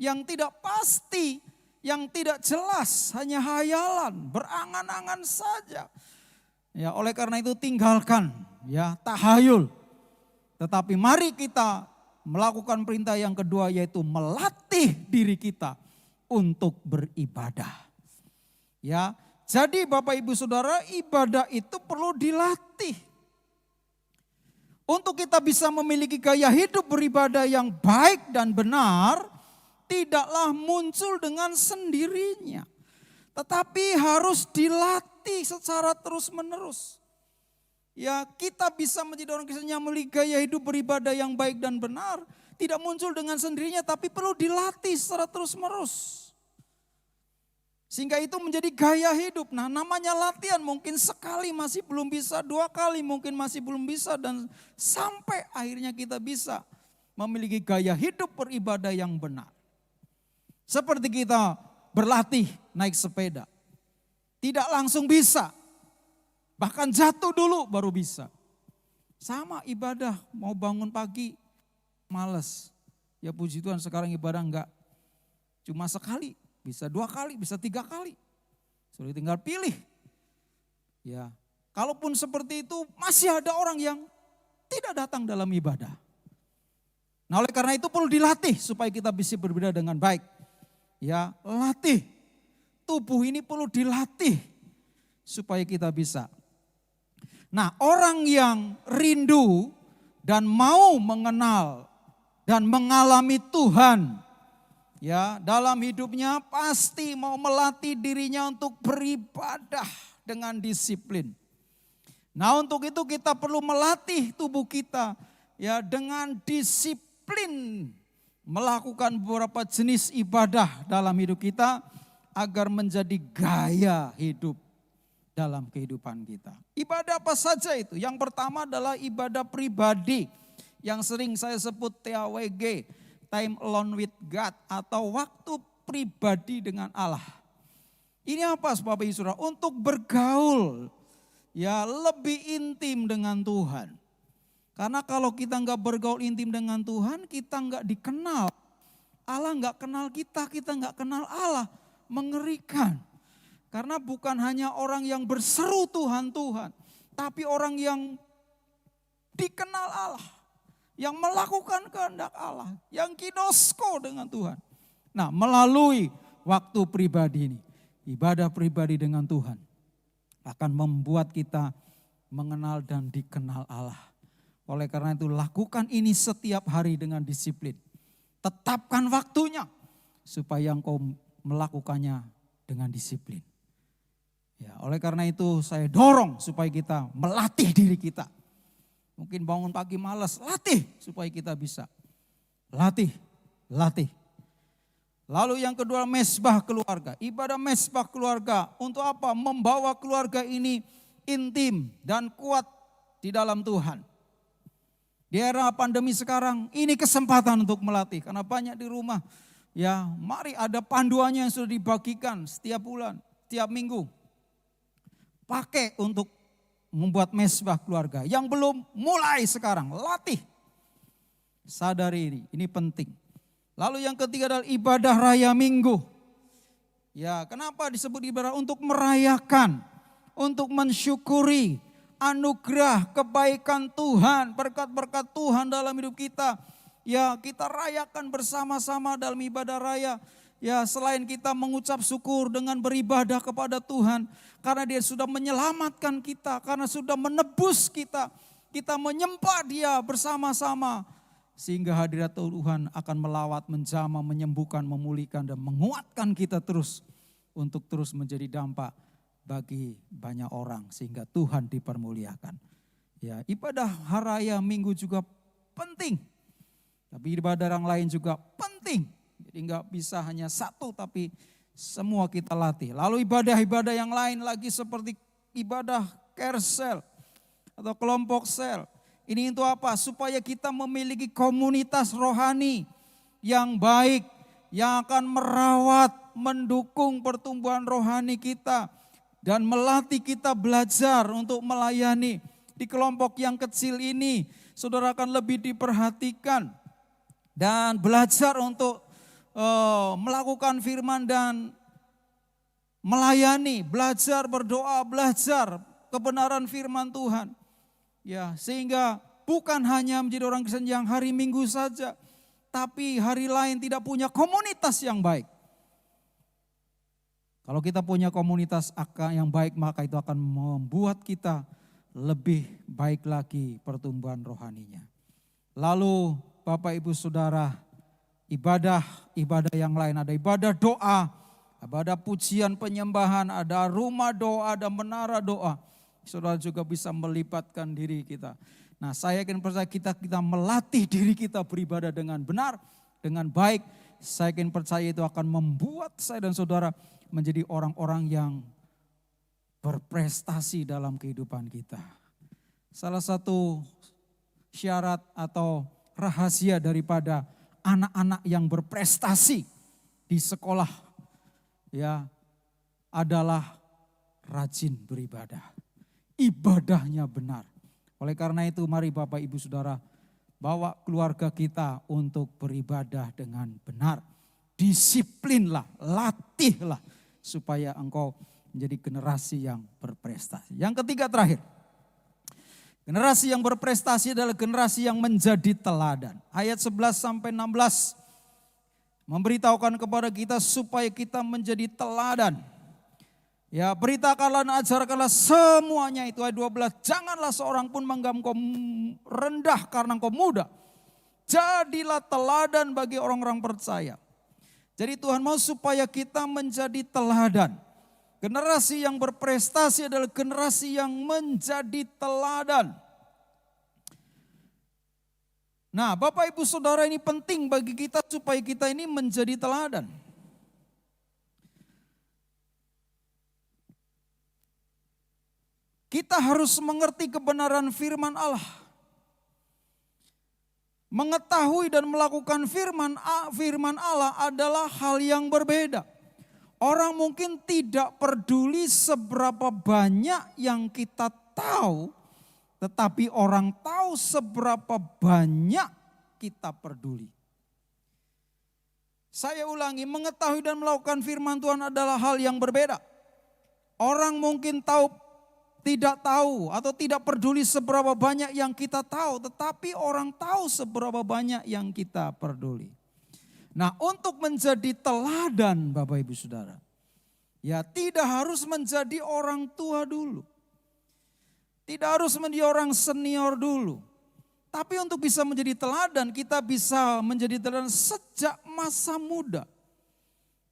Yang tidak pasti, yang tidak jelas, hanya hayalan, berangan-angan saja. Ya, oleh karena itu tinggalkan ya tahayul. Tetapi mari kita melakukan perintah yang kedua, yaitu melatih diri kita untuk beribadah. Ya, jadi Bapak Ibu Saudara, ibadah itu perlu dilatih. Untuk kita bisa memiliki gaya hidup beribadah yang baik dan benar, tidaklah muncul dengan sendirinya. Tetapi harus dilatih secara terus-menerus. Ya, kita bisa menjadi orang Kristen yang memiliki gaya hidup beribadah yang baik dan benar. Tidak muncul dengan sendirinya, tapi perlu dilatih secara terus-menerus. Sehingga itu menjadi gaya hidup. Nah, namanya latihan, mungkin sekali masih belum bisa, 2 kali mungkin masih belum bisa. Dan sampai akhirnya kita bisa memiliki gaya hidup beribadah yang benar. Seperti kita berlatih naik sepeda. Tidak langsung bisa. Bahkan jatuh dulu baru bisa. Sama ibadah, mau bangun pagi males. Ya puji Tuhan sekarang ibadah enggak cuma sekali, bisa 2 kali, bisa 3 kali. Sudah tinggal pilih. Ya, kalaupun seperti itu masih ada orang yang tidak datang dalam ibadah. Nah, oleh karena itu perlu dilatih supaya kita bisa berbeda dengan baik. Ya, latih. Tubuh ini perlu dilatih supaya kita bisa. Nah, orang yang rindu dan mau mengenal dan mengalami Tuhan, ya, dalam hidupnya pasti mau melatih dirinya untuk beribadah dengan disiplin. Nah, untuk itu kita perlu melatih tubuh kita ya dengan disiplin melakukan beberapa jenis ibadah dalam hidup kita agar menjadi gaya hidup dalam kehidupan kita. Ibadah apa saja itu? Yang pertama adalah ibadah pribadi yang sering saya sebut TAWG, time alone with God, atau waktu pribadi dengan Allah. Ini apa Bapak Ibu Saudara? Untuk bergaul ya lebih intim dengan Tuhan. Karena kalau kita enggak bergaul intim dengan Tuhan, kita enggak dikenal. Allah enggak kenal kita, kita enggak kenal Allah. Mengerikan. Karena bukan hanya orang yang berseru Tuhan, Tuhan. Tapi orang yang dikenal Allah. Yang melakukan kehendak Allah. Yang kinosko dengan Tuhan. Nah, melalui waktu pribadi ini. Ibadah pribadi dengan Tuhan. Akan membuat kita mengenal dan dikenal Allah. Oleh karena itu lakukan ini setiap hari dengan disiplin. Tetapkan waktunya. Supaya engkau melakukannya dengan disiplin. Ya, oleh karena itu saya dorong supaya kita melatih diri kita. Mungkin bangun pagi malas, latih supaya kita bisa. Latih. Lalu yang kedua, mesbah keluarga. Ibadah mesbah keluarga untuk apa? Membawa keluarga ini intim dan kuat di dalam Tuhan. Di era pandemi sekarang ini kesempatan untuk melatih. Karena banyak di rumah. Ya, mari ada panduannya yang sudah dibagikan setiap bulan, setiap minggu. Pakai untuk membuat mesbah keluarga. Yang belum mulai sekarang, latih. Sadari ini penting. Lalu yang ketiga adalah ibadah raya minggu. Ya, kenapa disebut ibadah? Untuk merayakan, untuk mensyukuri anugerah kebaikan Tuhan, berkat-berkat Tuhan dalam hidup kita. ya kita rayakan bersama-sama dalam ibadah raya. Ya, selain kita mengucap syukur dengan beribadah kepada Tuhan, karena Dia sudah menyelamatkan kita, karena sudah menebus kita, kita menyembah Dia bersama-sama. Sehingga hadirat Tuhan akan melawat, menjamah, menyembuhkan, memulihkan, dan menguatkan kita terus untuk terus menjadi dampak bagi banyak orang, sehingga Tuhan dipermuliakan. Ya, ibadah haraya Minggu juga penting, tapi ibadah yang lain juga penting. Jadi enggak bisa hanya satu, tapi semua kita latih. Lalu ibadah-ibadah yang lain lagi seperti ibadah care cell atau kelompok sel. Ini untuk apa? Supaya kita memiliki komunitas rohani yang baik, yang akan merawat, mendukung pertumbuhan rohani kita, dan melatih kita belajar untuk melayani. Di kelompok yang kecil ini, saudara akan lebih diperhatikan dan belajar untuk melakukan firman dan melayani, belajar berdoa, belajar kebenaran firman Tuhan. Ya, sehingga bukan hanya menjadi orang Kristen yang hari Minggu saja, tapi hari lain tidak punya komunitas yang baik. Kalau kita punya komunitas yang baik, maka itu akan membuat kita lebih baik lagi pertumbuhan rohaninya. Lalu Bapak Ibu Saudara, ibadah yang lain, ada ibadah doa, ada pujian penyembahan, ada rumah doa, ada menara doa. Saudara juga bisa melibatkan diri kita. Nah, saya yakin percaya kita melatih diri kita beribadah dengan benar, dengan baik. Saya yakin percaya itu akan membuat saya dan saudara menjadi orang-orang yang berprestasi dalam kehidupan kita. Salah satu syarat atau rahasia daripada anak-anak yang berprestasi di sekolah ya adalah rajin beribadah. Ibadahnya benar. Oleh karena itu mari Bapak Ibu Saudara bawa keluarga kita untuk beribadah dengan benar. Disiplinlah, latihlah supaya engkau menjadi generasi yang berprestasi. Yang ketiga terakhir. Generasi yang berprestasi adalah generasi yang menjadi teladan. Ayat 11 sampai 16 memberitahukan kepada kita supaya kita menjadi teladan. Ya, beritakanlah dan ajarkanlah semuanya itu. Ayat 12, janganlah seorang pun menganggap engkau rendah karena engkau muda. Jadilah teladan bagi orang-orang percaya. Jadi Tuhan mau supaya kita menjadi teladan. Generasi yang berprestasi adalah generasi yang menjadi teladan. Nah, Bapak Ibu Saudara, ini penting bagi kita supaya kita ini menjadi teladan. Kita harus mengerti kebenaran firman Allah. Mengetahui dan melakukan firman Allah adalah hal yang berbeda. Orang mungkin tidak peduli seberapa banyak yang kita tahu, tetapi orang tahu seberapa banyak kita peduli. Saya ulangi, mengetahui dan melakukan firman Tuhan adalah hal yang berbeda. Orang mungkin tidak tahu atau tidak peduli seberapa banyak yang kita tahu, tetapi orang tahu seberapa banyak yang kita peduli. Nah, untuk menjadi teladan Bapak Ibu Saudara, ya tidak harus menjadi orang tua dulu. Tidak harus menjadi orang senior dulu. Tapi untuk bisa menjadi teladan, kita bisa menjadi teladan sejak masa muda.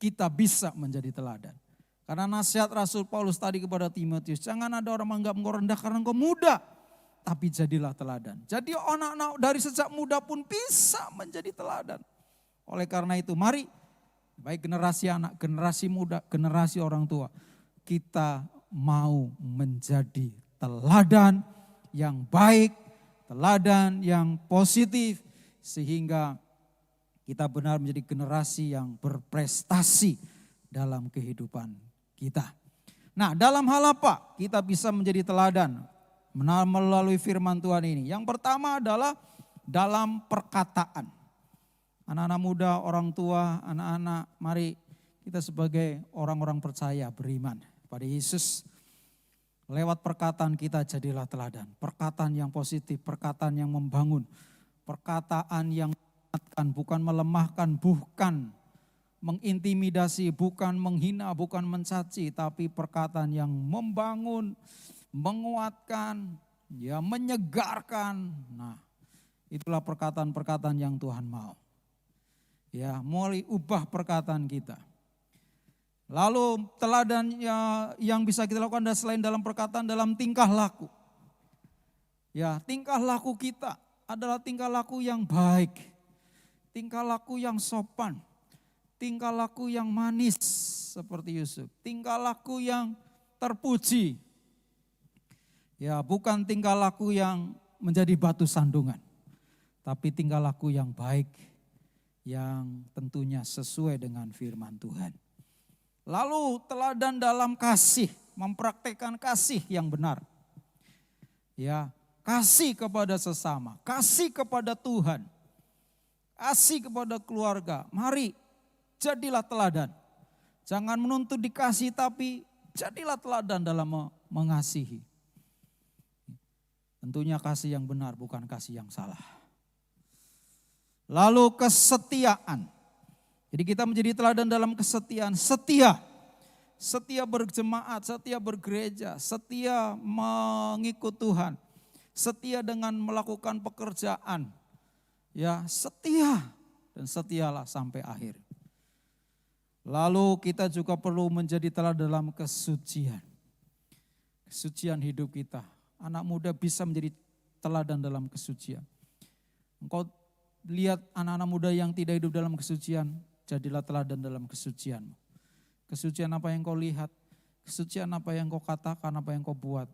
Kita bisa menjadi teladan. Karena nasihat Rasul Paulus tadi kepada Timotius, jangan ada orang menganggap engkau rendah karena engkau muda. Tapi jadilah teladan. Jadi anak-anak dari sejak muda pun bisa menjadi teladan. Oleh karena itu mari baik generasi anak, generasi muda, generasi orang tua. Kita mau menjadi teladan yang baik, teladan yang positif. Sehingga kita benar menjadi generasi yang berprestasi dalam kehidupan kita. Nah, dalam hal apa kita bisa menjadi teladan melalui firman Tuhan ini? Yang pertama adalah dalam perkataan. Anak-anak muda, orang tua, anak-anak, mari kita sebagai orang-orang percaya beriman pada Yesus. Lewat perkataan kita jadilah teladan. Perkataan yang positif, perkataan yang membangun, perkataan yang mengingatkan, bukan melemahkan, bukan mengintimidasi, bukan menghina, bukan mencaci, tapi perkataan yang membangun, menguatkan, ya menyegarkan. Nah, itulah perkataan-perkataan yang Tuhan mau. Ya, mulai ubah perkataan kita. Lalu teladan yang bisa kita lakukan adalah selain dalam perkataan, dalam tingkah laku. Ya, tingkah laku kita adalah tingkah laku yang baik, tingkah laku yang sopan, tingkah laku yang manis seperti Yusuf, tingkah laku yang terpuji. Ya, bukan tingkah laku yang menjadi batu sandungan, tapi tingkah laku yang baik, yang tentunya sesuai dengan firman Tuhan. Lalu teladan dalam kasih, mempraktekkan kasih yang benar. Ya, kasih kepada sesama, kasih kepada Tuhan, kasih kepada keluarga. Mari jadilah teladan. Jangan menuntut dikasih, tapi jadilah teladan dalam mengasihi. Tentunya kasih yang benar, bukan kasih yang salah. Lalu kesetiaan. Jadi kita menjadi teladan dalam kesetiaan. Setia. Setia berjemaat, setia bergereja, setia mengikut Tuhan. Setia dengan melakukan pekerjaan. Ya, setia. Dan setialah sampai akhir. Lalu kita juga perlu menjadi teladan dalam kesucian. Kesucian hidup kita. Anak muda bisa menjadi teladan dalam kesucian. Engkau lihat anak-anak muda yang tidak hidup dalam kesucian, jadilah teladan dalam kesucianmu. Kesucian apa yang kau lihat, kesucian apa yang kau katakan, apa yang kau buat.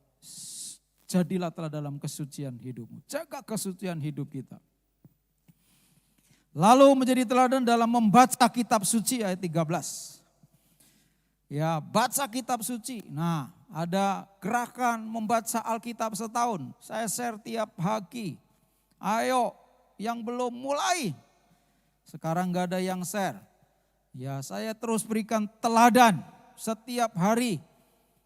Jadilah teladan dalam kesucian hidupmu. Jaga kesucian hidup kita. Lalu menjadi teladan dalam membaca kitab suci ayat 13. Ya, baca kitab suci. Nah, ada gerakan membaca Alkitab setahun. Saya share tiap pagi. Ayo, yang belum mulai. Sekarang gak ada yang share. Ya, saya terus berikan teladan setiap hari.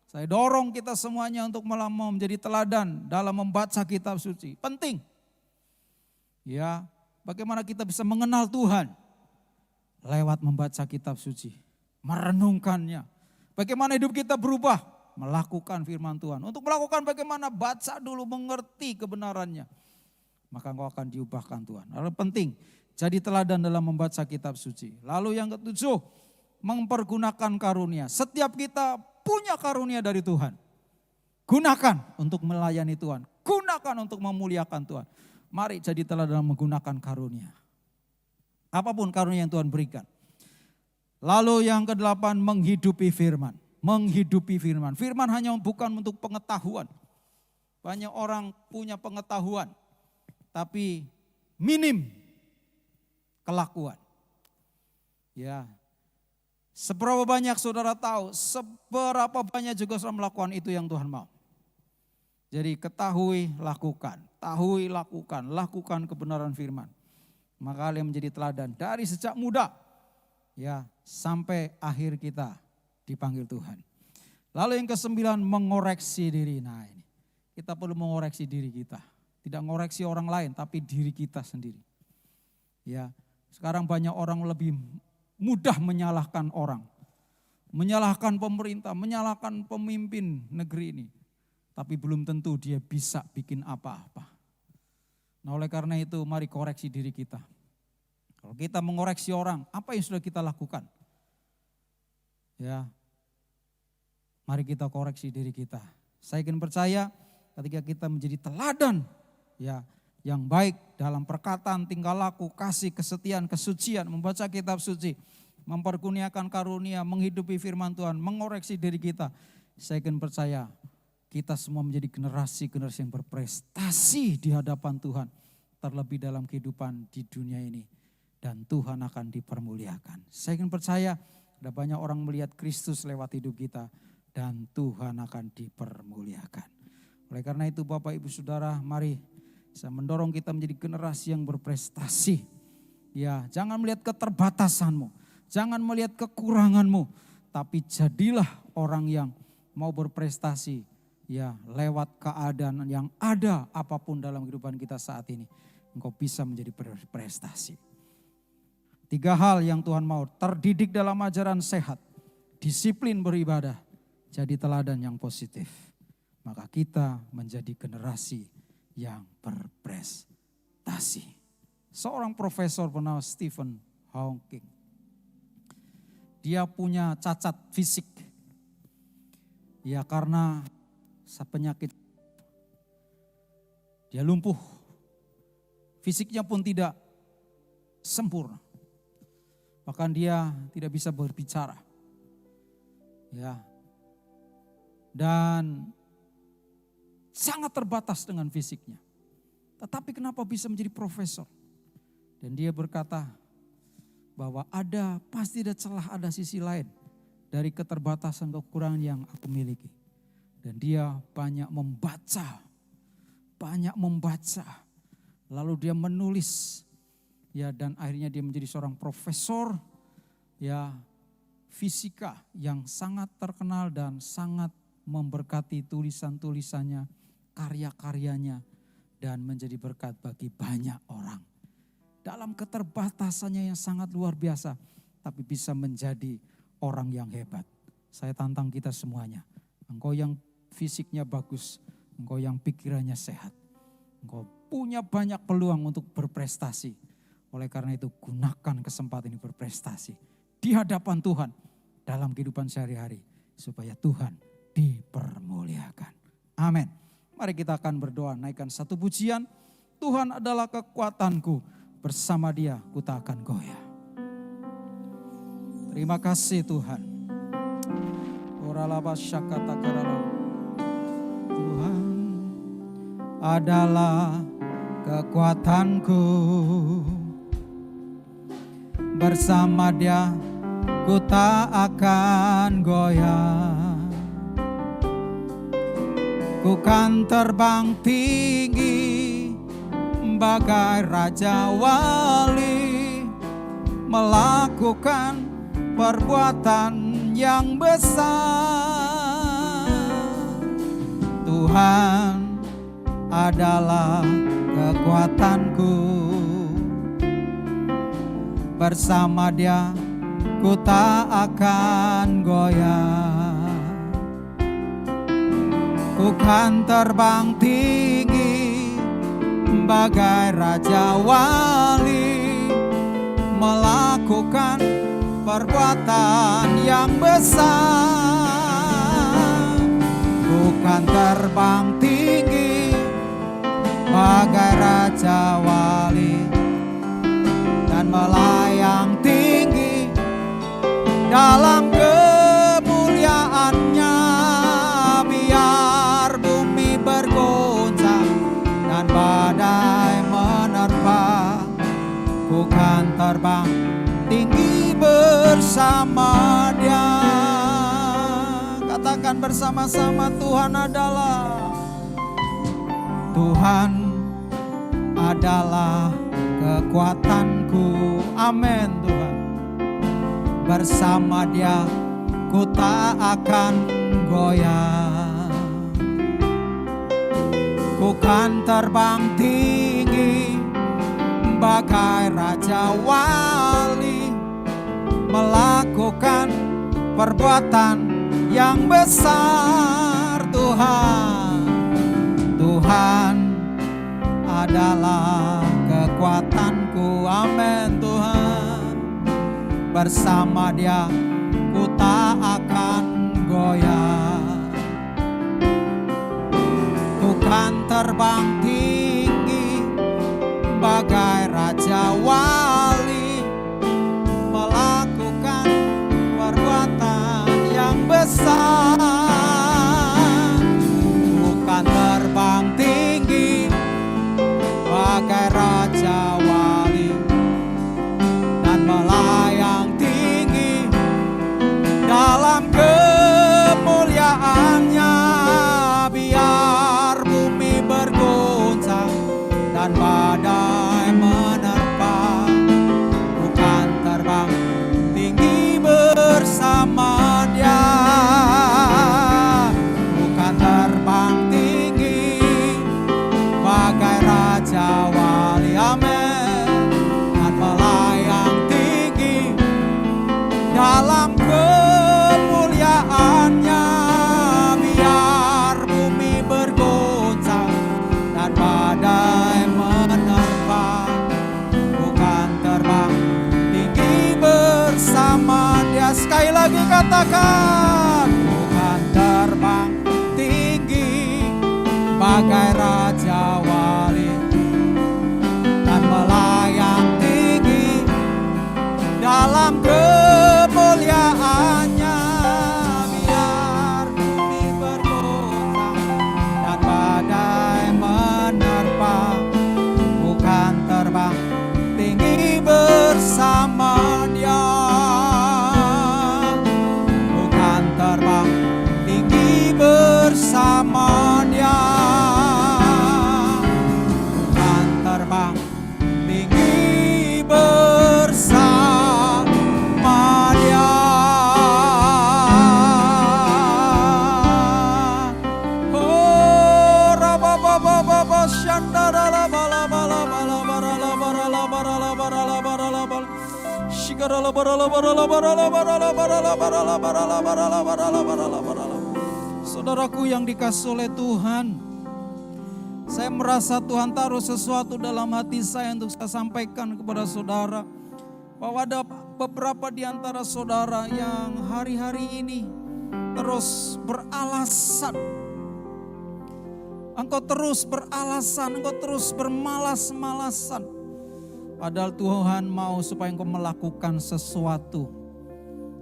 Saya dorong kita semuanya untuk menjadi teladan dalam membaca kitab suci. Penting. Ya, bagaimana kita bisa mengenal Tuhan? Lewat membaca kitab suci. Merenungkannya. Bagaimana hidup kita berubah? Melakukan firman Tuhan. Untuk melakukan bagaimana? Baca dulu, mengerti kebenarannya. Maka engkau akan diubahkan Tuhan. Lalu penting, jadi teladan dalam membaca kitab suci. Lalu yang ketujuh, mempergunakan karunia. Setiap kita punya karunia dari Tuhan. Gunakan untuk melayani Tuhan. Gunakan untuk memuliakan Tuhan. Mari jadi teladan dalam menggunakan karunia. Apapun karunia yang Tuhan berikan. Lalu yang kedelapan, menghidupi firman. Menghidupi firman. Firman hanya bukan untuk pengetahuan. Banyak orang punya pengetahuan, tapi minim kelakuan. Ya, seberapa banyak saudara tahu, seberapa banyak juga saudara melakukan itu yang Tuhan mau. Jadi ketahui, lakukan. Tahui, lakukan. Lakukan kebenaran firman. Maka kalian menjadi teladan dari sejak muda. Ya, sampai akhir kita dipanggil Tuhan. Lalu yang ke-9, mengoreksi diri. Nah ini, kita perlu mengoreksi diri kita. Tidak mengoreksi orang lain, tapi diri kita sendiri. Ya, sekarang banyak orang lebih mudah menyalahkan orang. Menyalahkan pemerintah, menyalahkan pemimpin negeri ini. Tapi belum tentu dia bisa bikin apa-apa. Nah oleh karena itu mari koreksi diri kita. Kalau kita mengoreksi orang, apa yang sudah kita lakukan? Ya, mari kita koreksi diri kita. Saya ingin percaya ketika kita menjadi teladan ya yang baik dalam perkataan, tingkah laku, kasih, kesetiaan, kesucian, membaca kitab suci, mempergunakan karunia, menghidupi firman Tuhan, mengoreksi diri kita. Saya ingin percaya kita semua menjadi generasi-generasi yang berprestasi di hadapan Tuhan. Terlebih dalam kehidupan di dunia ini. Dan Tuhan akan dipermuliakan. Saya ingin percaya ada banyak orang melihat Kristus lewat hidup kita. Dan Tuhan akan dipermuliakan. Oleh karena itu Bapak Ibu Saudara, mari saya mendorong kita menjadi generasi yang berprestasi. Ya, jangan melihat keterbatasanmu. Jangan melihat kekuranganmu. Tapi jadilah orang yang mau berprestasi. Ya, lewat keadaan yang ada apapun dalam kehidupan kita saat ini. Engkau bisa menjadi berprestasi. 3 hal yang Tuhan mau, terdidik dalam ajaran sehat, disiplin beribadah, jadi teladan yang positif. Maka kita menjadi generasi yang berprestasi. Seorang profesor bernama Stephen Hawking, dia punya cacat fisik. Ya karena penyakit, dia lumpuh. Fisiknya pun tidak sempurna. Bahkan dia tidak bisa berbicara. Ya. Dan sangat terbatas dengan fisiknya. Tetapi kenapa bisa menjadi profesor? Dan dia berkata bahwa pasti ada celah, ada sisi lain dari keterbatasan kekurangan yang aku miliki. Dan dia banyak membaca. Lalu dia menulis. Ya, dan akhirnya dia menjadi seorang profesor ya fisika yang sangat terkenal dan sangat memberkati tulisan-tulisannya, karya-karyanya, dan menjadi berkat bagi banyak orang. Dalam keterbatasannya yang sangat luar biasa, tapi bisa menjadi orang yang hebat. Saya tantang kita semuanya. Engkau yang fisiknya bagus, engkau yang pikirannya sehat, engkau punya banyak peluang untuk berprestasi. Oleh karena itu gunakan kesempatan ini berprestasi di hadapan Tuhan dalam kehidupan sehari-hari supaya Tuhan dipermuliakan. Amin. Mari kita akan berdoa, naikkan satu pujian. Tuhan adalah kekuatanku, bersama Dia ku tak akan goyah. Terima kasih Tuhan. Tuhan adalah kekuatanku, bersama Dia ku tak akan goyah. Ku kan terbang tinggi bagai Raja Wali, melakukan perbuatan yang besar. Tuhan adalah kekuatanku, bersama Dia ku tak akan goyah. Ku kan terbang tinggi bagai Raja Wali, melakukan perbuatan yang besar. Ku kan terbang tinggi bagai Raja Wali, dan melayang tinggi dalam kemuliaannya. Biar bumi bergoncang dan badai menerpa, ku kan terbang tinggi bersama Dia. Katakan bersama-sama, Tuhan adalah kekuatanku. Amin Tuhan. Bersama Dia ku tak akan goyah. Ku kan terbang tinggi bagai Raja Wali, melakukan perbuatan yang besar. Tuhan adalah kekuatanku. Amin Tuhan. Bersama Dia ku tak akan goyah. Ku kan terbang tinggi bagai Raja Wali, melakukan perbuatan yang besar. Ku kan terbang tinggi bagai Raja Wali, dan melayang tinggi dalam kemuliaannya. Biar bumi bergoncang dan badai menerpa, bukan terbang tinggi bersama Dia. Bukan terbang tinggi bagai Raja Wali, amin, dan melayang tinggi katakan, Tuhan terbang tinggi bagai Raja Wali dan melayang tinggi dalam kemuliaannya. Biar bumi bergoncang dan badai menerpa, bukan terbang tinggi bersama Dia, bukan terbang tinggi bersama Dia, bukan terbang tinggi bersama Dia. Oh, rabababababa shandara bala bala bala barala barala barala barala barala bala shigarala barala barala barala barala barala barala barala barala barala barala barala. Saudaraku yang dikasihi oleh Tuhan, saya merasa Tuhan taruh sesuatu dalam hati saya untuk saya sampaikan kepada saudara. Bahwa ada beberapa di antara saudara yang hari-hari ini terus beralasan. Engkau terus beralasan, engkau terus bermalas-malasan. Padahal Tuhan mau supaya engkau melakukan sesuatu.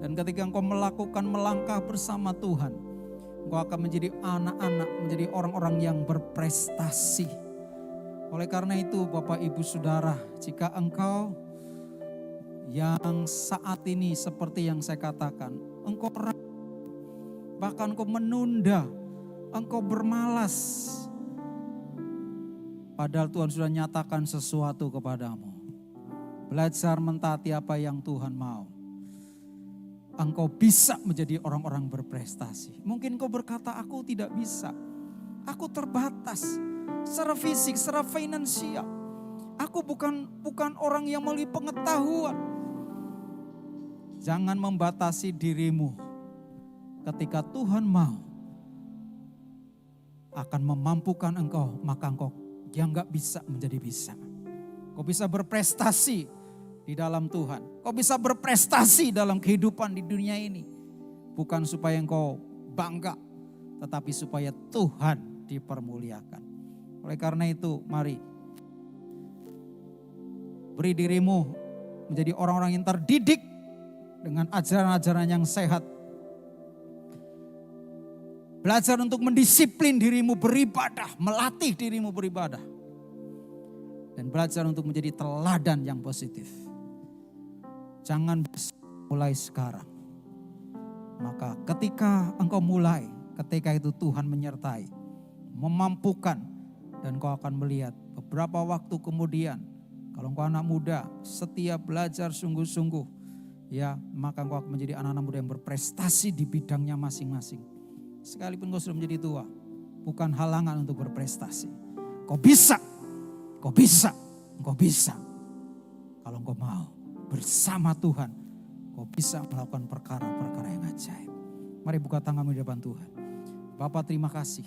Dan ketika engkau melakukan melangkah bersama Tuhan, engkau akan menjadi anak-anak, menjadi orang-orang yang berprestasi. Oleh karena itu Bapak Ibu Saudara, jika engkau yang saat ini seperti yang saya katakan, engkau bahkan engkau menunda, engkau bermalas, padahal Tuhan sudah nyatakan sesuatu kepadamu. Belajar mentaati apa yang Tuhan mau. Engkau bisa menjadi orang-orang berprestasi. Mungkin kau berkata, aku tidak bisa. Aku terbatas secara fisik, secara finansial. Aku bukan orang yang memiliki pengetahuan. Jangan membatasi dirimu. Ketika Tuhan mau akan memampukan engkau, maka engkau yang gak bisa menjadi bisa. Kau bisa berprestasi di dalam Tuhan. Kau bisa berprestasi dalam kehidupan di dunia ini. Bukan supaya engkau bangga, tetapi supaya Tuhan dipermuliakan. Oleh karena itu, mari beri dirimu menjadi orang-orang yang terdidik dengan ajaran-ajaran yang sehat. Belajar untuk mendisiplin dirimu beribadah, melatih dirimu beribadah. Dan belajar untuk menjadi teladan yang positif. Jangan mulai sekarang. Maka ketika engkau mulai, ketika itu Tuhan menyertai, memampukan, dan kau akan melihat beberapa waktu kemudian, kalau engkau anak muda, setia belajar sungguh-sungguh, ya maka engkau akan menjadi anak-anak muda yang berprestasi di bidangnya masing-masing. Sekalipun kau sudah menjadi tua, bukan halangan untuk berprestasi. Kau bisa, kau bisa, kau bisa. Kalau kau mau bersama Tuhan, kau bisa melakukan perkara-perkara yang ajaib. Mari buka tanganmu di depan Tuhan. Bapa, terima kasih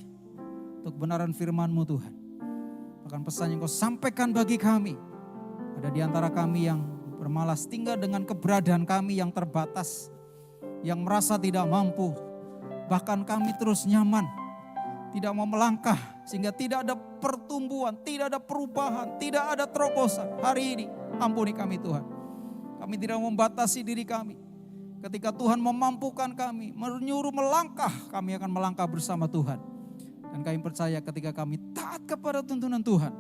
untuk kebenaran firman-Mu Tuhan. Bahkan pesan yang kau sampaikan bagi kami. Ada di antara kami yang bermalas tinggal dengan keberadaan kami yang terbatas, yang merasa tidak mampu. Bahkan kami terus nyaman, tidak mau melangkah sehingga tidak ada pertumbuhan, tidak ada perubahan, tidak ada terobosan. Hari ini ampuni kami Tuhan. Kami tidak membatasi diri kami. Ketika Tuhan memampukan kami, menyuruh melangkah, kami akan melangkah bersama Tuhan. Dan kami percaya ketika kami taat kepada tuntunan Tuhan,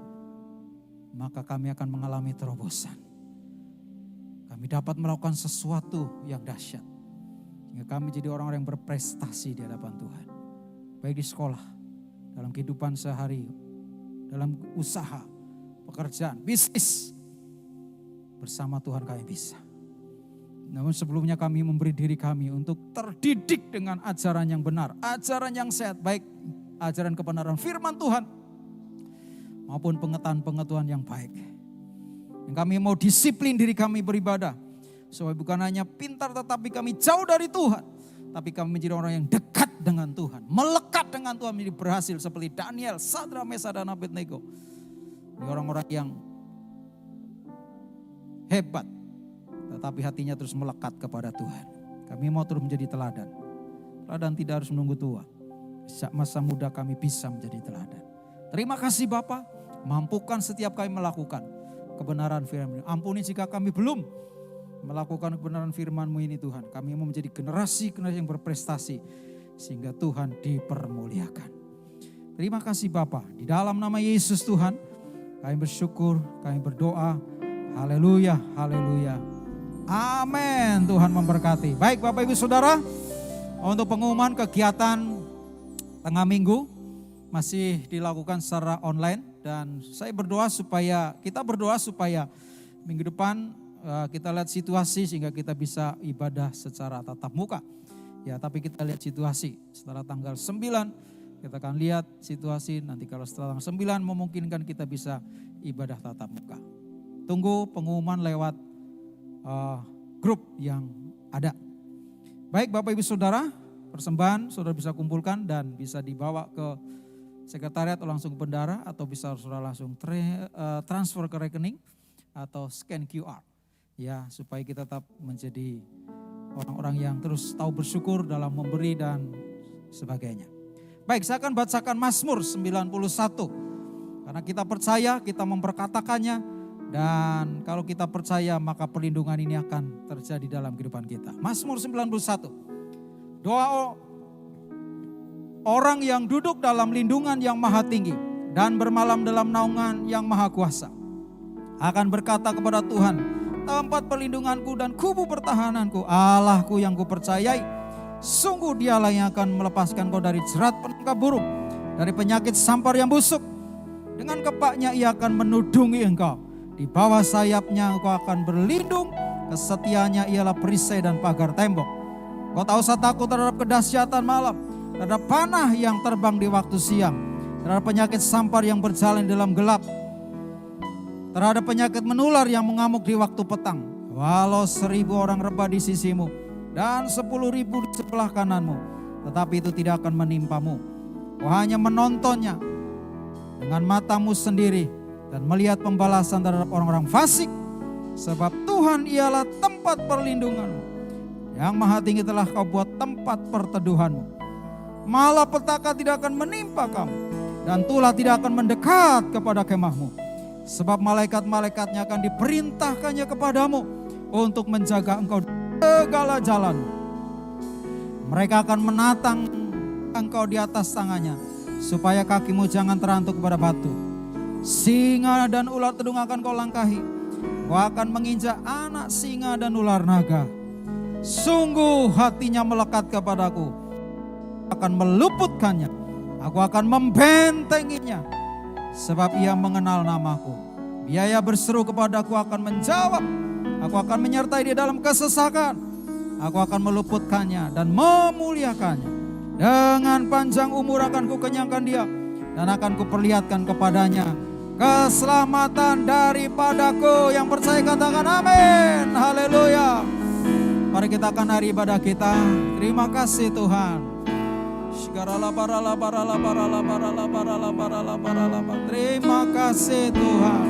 maka kami akan mengalami terobosan. Kami dapat melakukan sesuatu yang dahsyat. Sehingga kami jadi orang-orang yang berprestasi di hadapan Tuhan. Baik di sekolah, dalam kehidupan sehari, dalam usaha, pekerjaan, bisnis. Bersama Tuhan kami bisa. Namun sebelumnya kami memberi diri kami untuk terdidik dengan ajaran yang benar. Ajaran yang sehat, baik ajaran kebenaran firman Tuhan maupun pengetahuan-pengetahuan yang baik. Dan kami mau disiplin diri kami beribadah. Supaya bukan hanya pintar tetapi kami jauh dari Tuhan. Tapi kami menjadi orang yang dekat dengan Tuhan. Melekat dengan Tuhan menjadi berhasil seperti Daniel, Sadra, Mesa, dan Abednego. Ini orang-orang yang hebat. Tetapi hatinya terus melekat kepada Tuhan. Kami mau terus menjadi teladan. Teladan tidak harus menunggu tua. Sejak masa muda kami bisa menjadi teladan. Terima kasih Bapa, mampukan setiap kami melakukan kebenaran firman-Mu. Ampuni jika kami belum melakukan kebenaran firman-Mu ini Tuhan. Kami mau menjadi generasi yang berprestasi sehingga Tuhan dipermuliakan. Terima kasih Bapa, di dalam nama Yesus Tuhan kami bersyukur, kami berdoa. Haleluya, haleluya. Amin. Tuhan memberkati. Baik Bapak Ibu Saudara, untuk pengumuman kegiatan tengah minggu masih dilakukan secara online dan saya kita berdoa supaya minggu depan kita lihat situasi sehingga kita bisa ibadah secara tatap muka. Ya, tapi kita lihat situasi setelah tanggal 9 kita akan lihat situasi, nanti kalau setelah tanggal 9 memungkinkan kita bisa ibadah tatap muka. Tunggu pengumuman lewat grup yang ada. Baik Bapak Ibu Saudara, persembahan saudara bisa kumpulkan dan bisa dibawa ke sekretariat atau langsung ke bendara atau bisa saudara langsung transfer ke rekening atau scan QR. Ya, supaya kita tetap menjadi orang-orang yang terus tahu bersyukur dalam memberi dan sebagainya. Baik, saya akan bacakan Mazmur 91. Karena kita percaya, kita memperkatakannya. Dan kalau kita percaya maka perlindungan ini akan terjadi dalam kehidupan kita. Mazmur 91. Doa orang yang duduk dalam lindungan yang maha tinggi dan bermalam dalam naungan yang maha kuasa akan berkata kepada Tuhan, tempat perlindunganku dan kubu pertahananku, Allahku yang kupercayai, sungguh dialah yang akan melepaskan kau dari jerat penangkap burung, dari penyakit sampar yang busuk. Dengan kepaknya ia akan menudungi engkau, di bawah sayapnya engkau akan berlindung, kesetiaannya ialah perisai dan pagar tembok. Kau tak usah takut terhadap kedahsyatan malam, terhadap panah yang terbang di waktu siang, terhadap penyakit sampar yang berjalan dalam gelap, terhadap penyakit menular yang mengamuk di waktu petang. Walau 1000 orang rebah di sisimu dan 10.000 di sebelah kananmu, tetapi itu tidak akan menimpamu. Kau hanya menontonnya dengan matamu sendiri dan melihat pembalasan terhadap orang-orang fasik. Sebab Tuhan ialah tempat perlindunganmu, yang maha tinggi telah kau buat tempat perteduhanmu. Malapetaka tidak akan menimpa kamu, dan tulah tidak akan mendekat kepada kemahmu. Sebab malaikat-malaikatnya akan diperintahkannya kepadamu untuk menjaga engkau di segala jalanmu. Mereka akan menatang engkau di atas tangannya, supaya kakimu jangan terantuk kepada batu. Singa dan ular tedung akan kau langkahi. Kau akan menginjak anak singa dan ular naga. Sungguh hatinya melekat kepadaku, akan meluputkannya. Aku akan membentenginya, sebab ia mengenal namaku. Biaya berseru kepadaku akan menjawab. Aku akan menyertai dia dalam kesesakan. Aku akan meluputkannya dan memuliakannya. Dengan panjang umur akan kukenyangkan dia, dan akan kuperlihatkan kepadanya keselamatan daripadaku. Yang percaya katakan amin. Haleluya. Mari kita akan hari ibadah kita. Terima kasih Tuhan. Terima kasih Tuhan.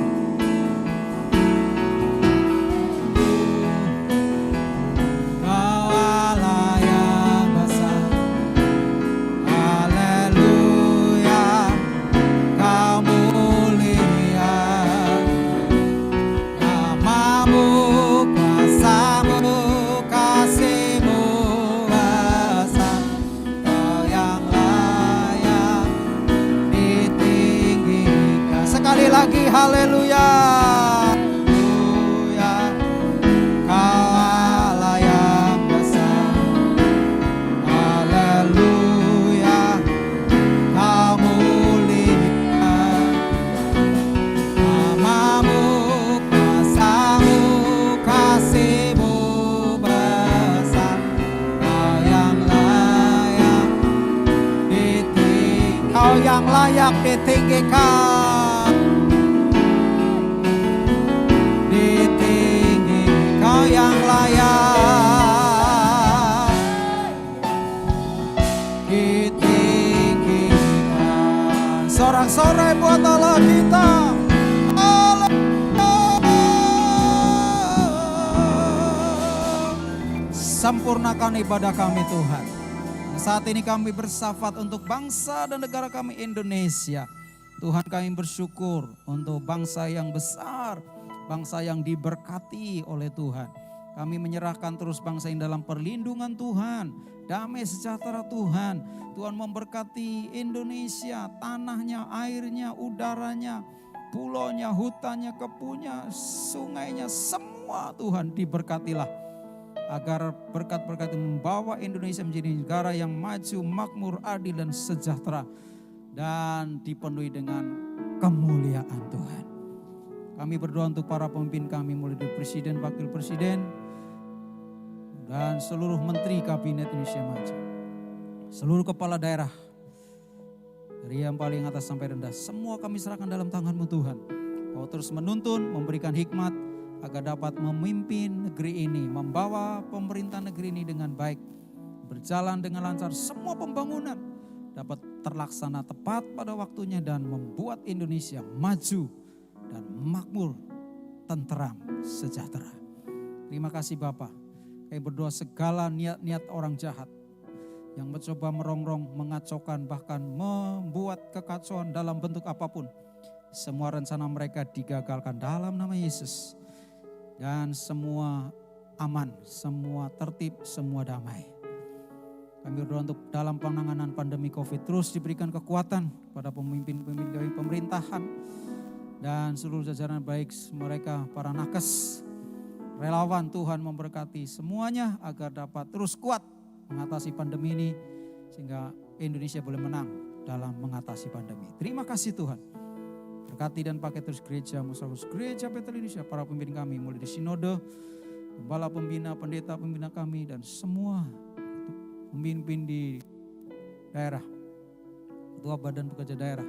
Lagi haleluya. Haleluya. Kau Allah yang besar. Haleluya. Kau mulia. Namamu, kuasamu, kasihmu besar. Kau yang layak ditinggikan. Kau yang layak ditinggikan. Yang layak ditinggikan. Sorak-sorai buat Allah kita. Sempurnakan ibadah kami Tuhan. Saat ini kami bersafat untuk bangsa dan negara kami Indonesia. Tuhan, kami bersyukur untuk bangsa yang besar, bangsa yang diberkati oleh Tuhan. Kami menyerahkan terus bangsa ini dalam perlindungan Tuhan, damai sejahtera Tuhan. Tuhan memberkati Indonesia, tanahnya, airnya, udaranya, pulaunya, hutannya, kebunnya, sungainya, semua Tuhan diberkatilah. Agar berkat-berkat membawa Indonesia menjadi negara yang maju, makmur, adil dan sejahtera. Dan dipenuhi dengan kemuliaan Tuhan. Kami berdoa untuk para pemimpin kami, mulai dari Presiden, Wakil Presiden, dan seluruh Menteri Kabinet Indonesia Maju. Seluruh kepala daerah, dari yang paling atas sampai rendah, semua kami serahkan dalam tangan-Mu Tuhan. Kau terus menuntun, memberikan hikmat, agar dapat memimpin negeri ini, membawa pemerintah negeri ini dengan baik, berjalan dengan lancar, semua pembangunan dapat terlaksana tepat pada waktunya dan membuat Indonesia maju dan makmur, tenteram, sejahtera. Terima kasih Bapa. Kami berdoa segala niat-niat orang jahat yang mencoba merongrong, mengacaukan, bahkan membuat kekacauan dalam bentuk apapun, semua rencana mereka digagalkan dalam nama Yesus. Dan semua aman, semua tertib, semua damai. Kami berdoa untuk dalam penanganan pandemi COVID terus diberikan kekuatan kepada pemimpin-pemimpin kami pemerintahan dan seluruh jajaran, baik mereka para nakes, relawan. Tuhan memberkati semuanya agar dapat terus kuat mengatasi pandemi ini sehingga Indonesia boleh menang dalam mengatasi pandemi. Terima kasih Tuhan. Berkati dan pakai terus gereja, Musawarah Gereja Bethel Indonesia, para pemimpin kami mulai di sinode, gembala pembina, pendeta pembina kami, dan semua pemimpin di daerah, ketua badan pekerja daerah,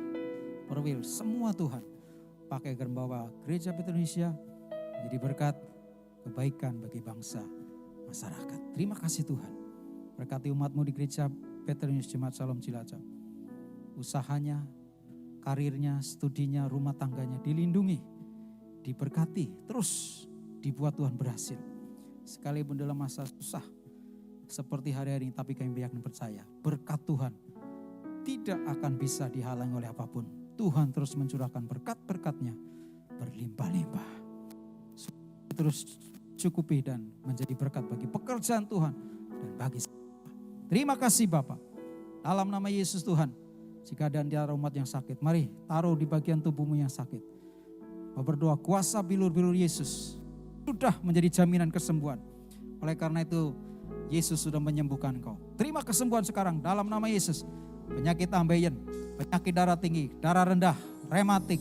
perwil, semua Tuhan pakai agar membawa Gereja Bethel Indonesia menjadi berkat kebaikan bagi bangsa, masyarakat. Terima kasih Tuhan. Berkati umat-Mu di Gereja Bethel Indonesia Jemaat Shalom Cilacap. Usahanya, karirnya, studinya, rumah tangganya dilindungi, diberkati, terus dibuat Tuhan berhasil. Sekalipun dalam masa susah seperti hari-hari ini, tapi kami yakin percaya berkat Tuhan tidak akan bisa dihalangi oleh apapun. Tuhan terus mencurahkan berkat-berkatnya berlimpah-limpah. Terus cukupi dan menjadi berkat bagi pekerjaan Tuhan dan bagi semua. Terima kasih Bapa. Dalam nama Yesus Tuhan, jika ada di antara umat yang sakit, mari taruh di bagian tubuhmu yang sakit. Mau berdoa, kuasa bilur-bilur Yesus sudah menjadi jaminan kesembuhan. Oleh karena itu, Yesus sudah menyembuhkan engkau. Terima kesembuhan sekarang dalam nama Yesus. Penyakit ambeien, penyakit darah tinggi, darah rendah, rematik,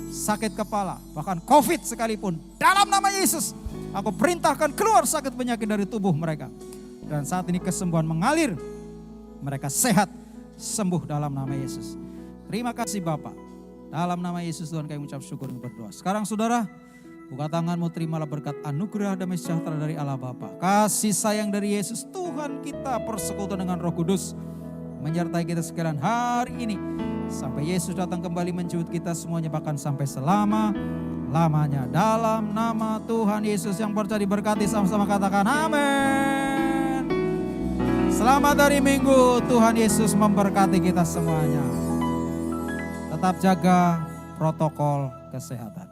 sakit kepala, bahkan COVID sekalipun. Dalam nama Yesus, aku perintahkan keluar sakit penyakit dari tubuh mereka. Dan saat ini kesembuhan mengalir, mereka sehat, sembuh dalam nama Yesus. Terima kasih Bapak. Dalam nama Yesus Tuhan kami ucap syukur dan berdoa. Sekarang saudara, buka tanganmu, terimalah berkat anugerah damai sejahtera dari Allah Bapa. Kasih sayang dari Yesus Tuhan kita, persekutuan dengan Roh Kudus menyertai kita sekalian hari ini. Sampai Yesus datang kembali menjemput kita semuanya, bahkan sampai selama-lamanya. Dalam nama Tuhan Yesus yang percaya diberkati, sama-sama katakan amin. Selamat hari Minggu, Tuhan Yesus memberkati kita semuanya. Tetap jaga protokol kesehatan.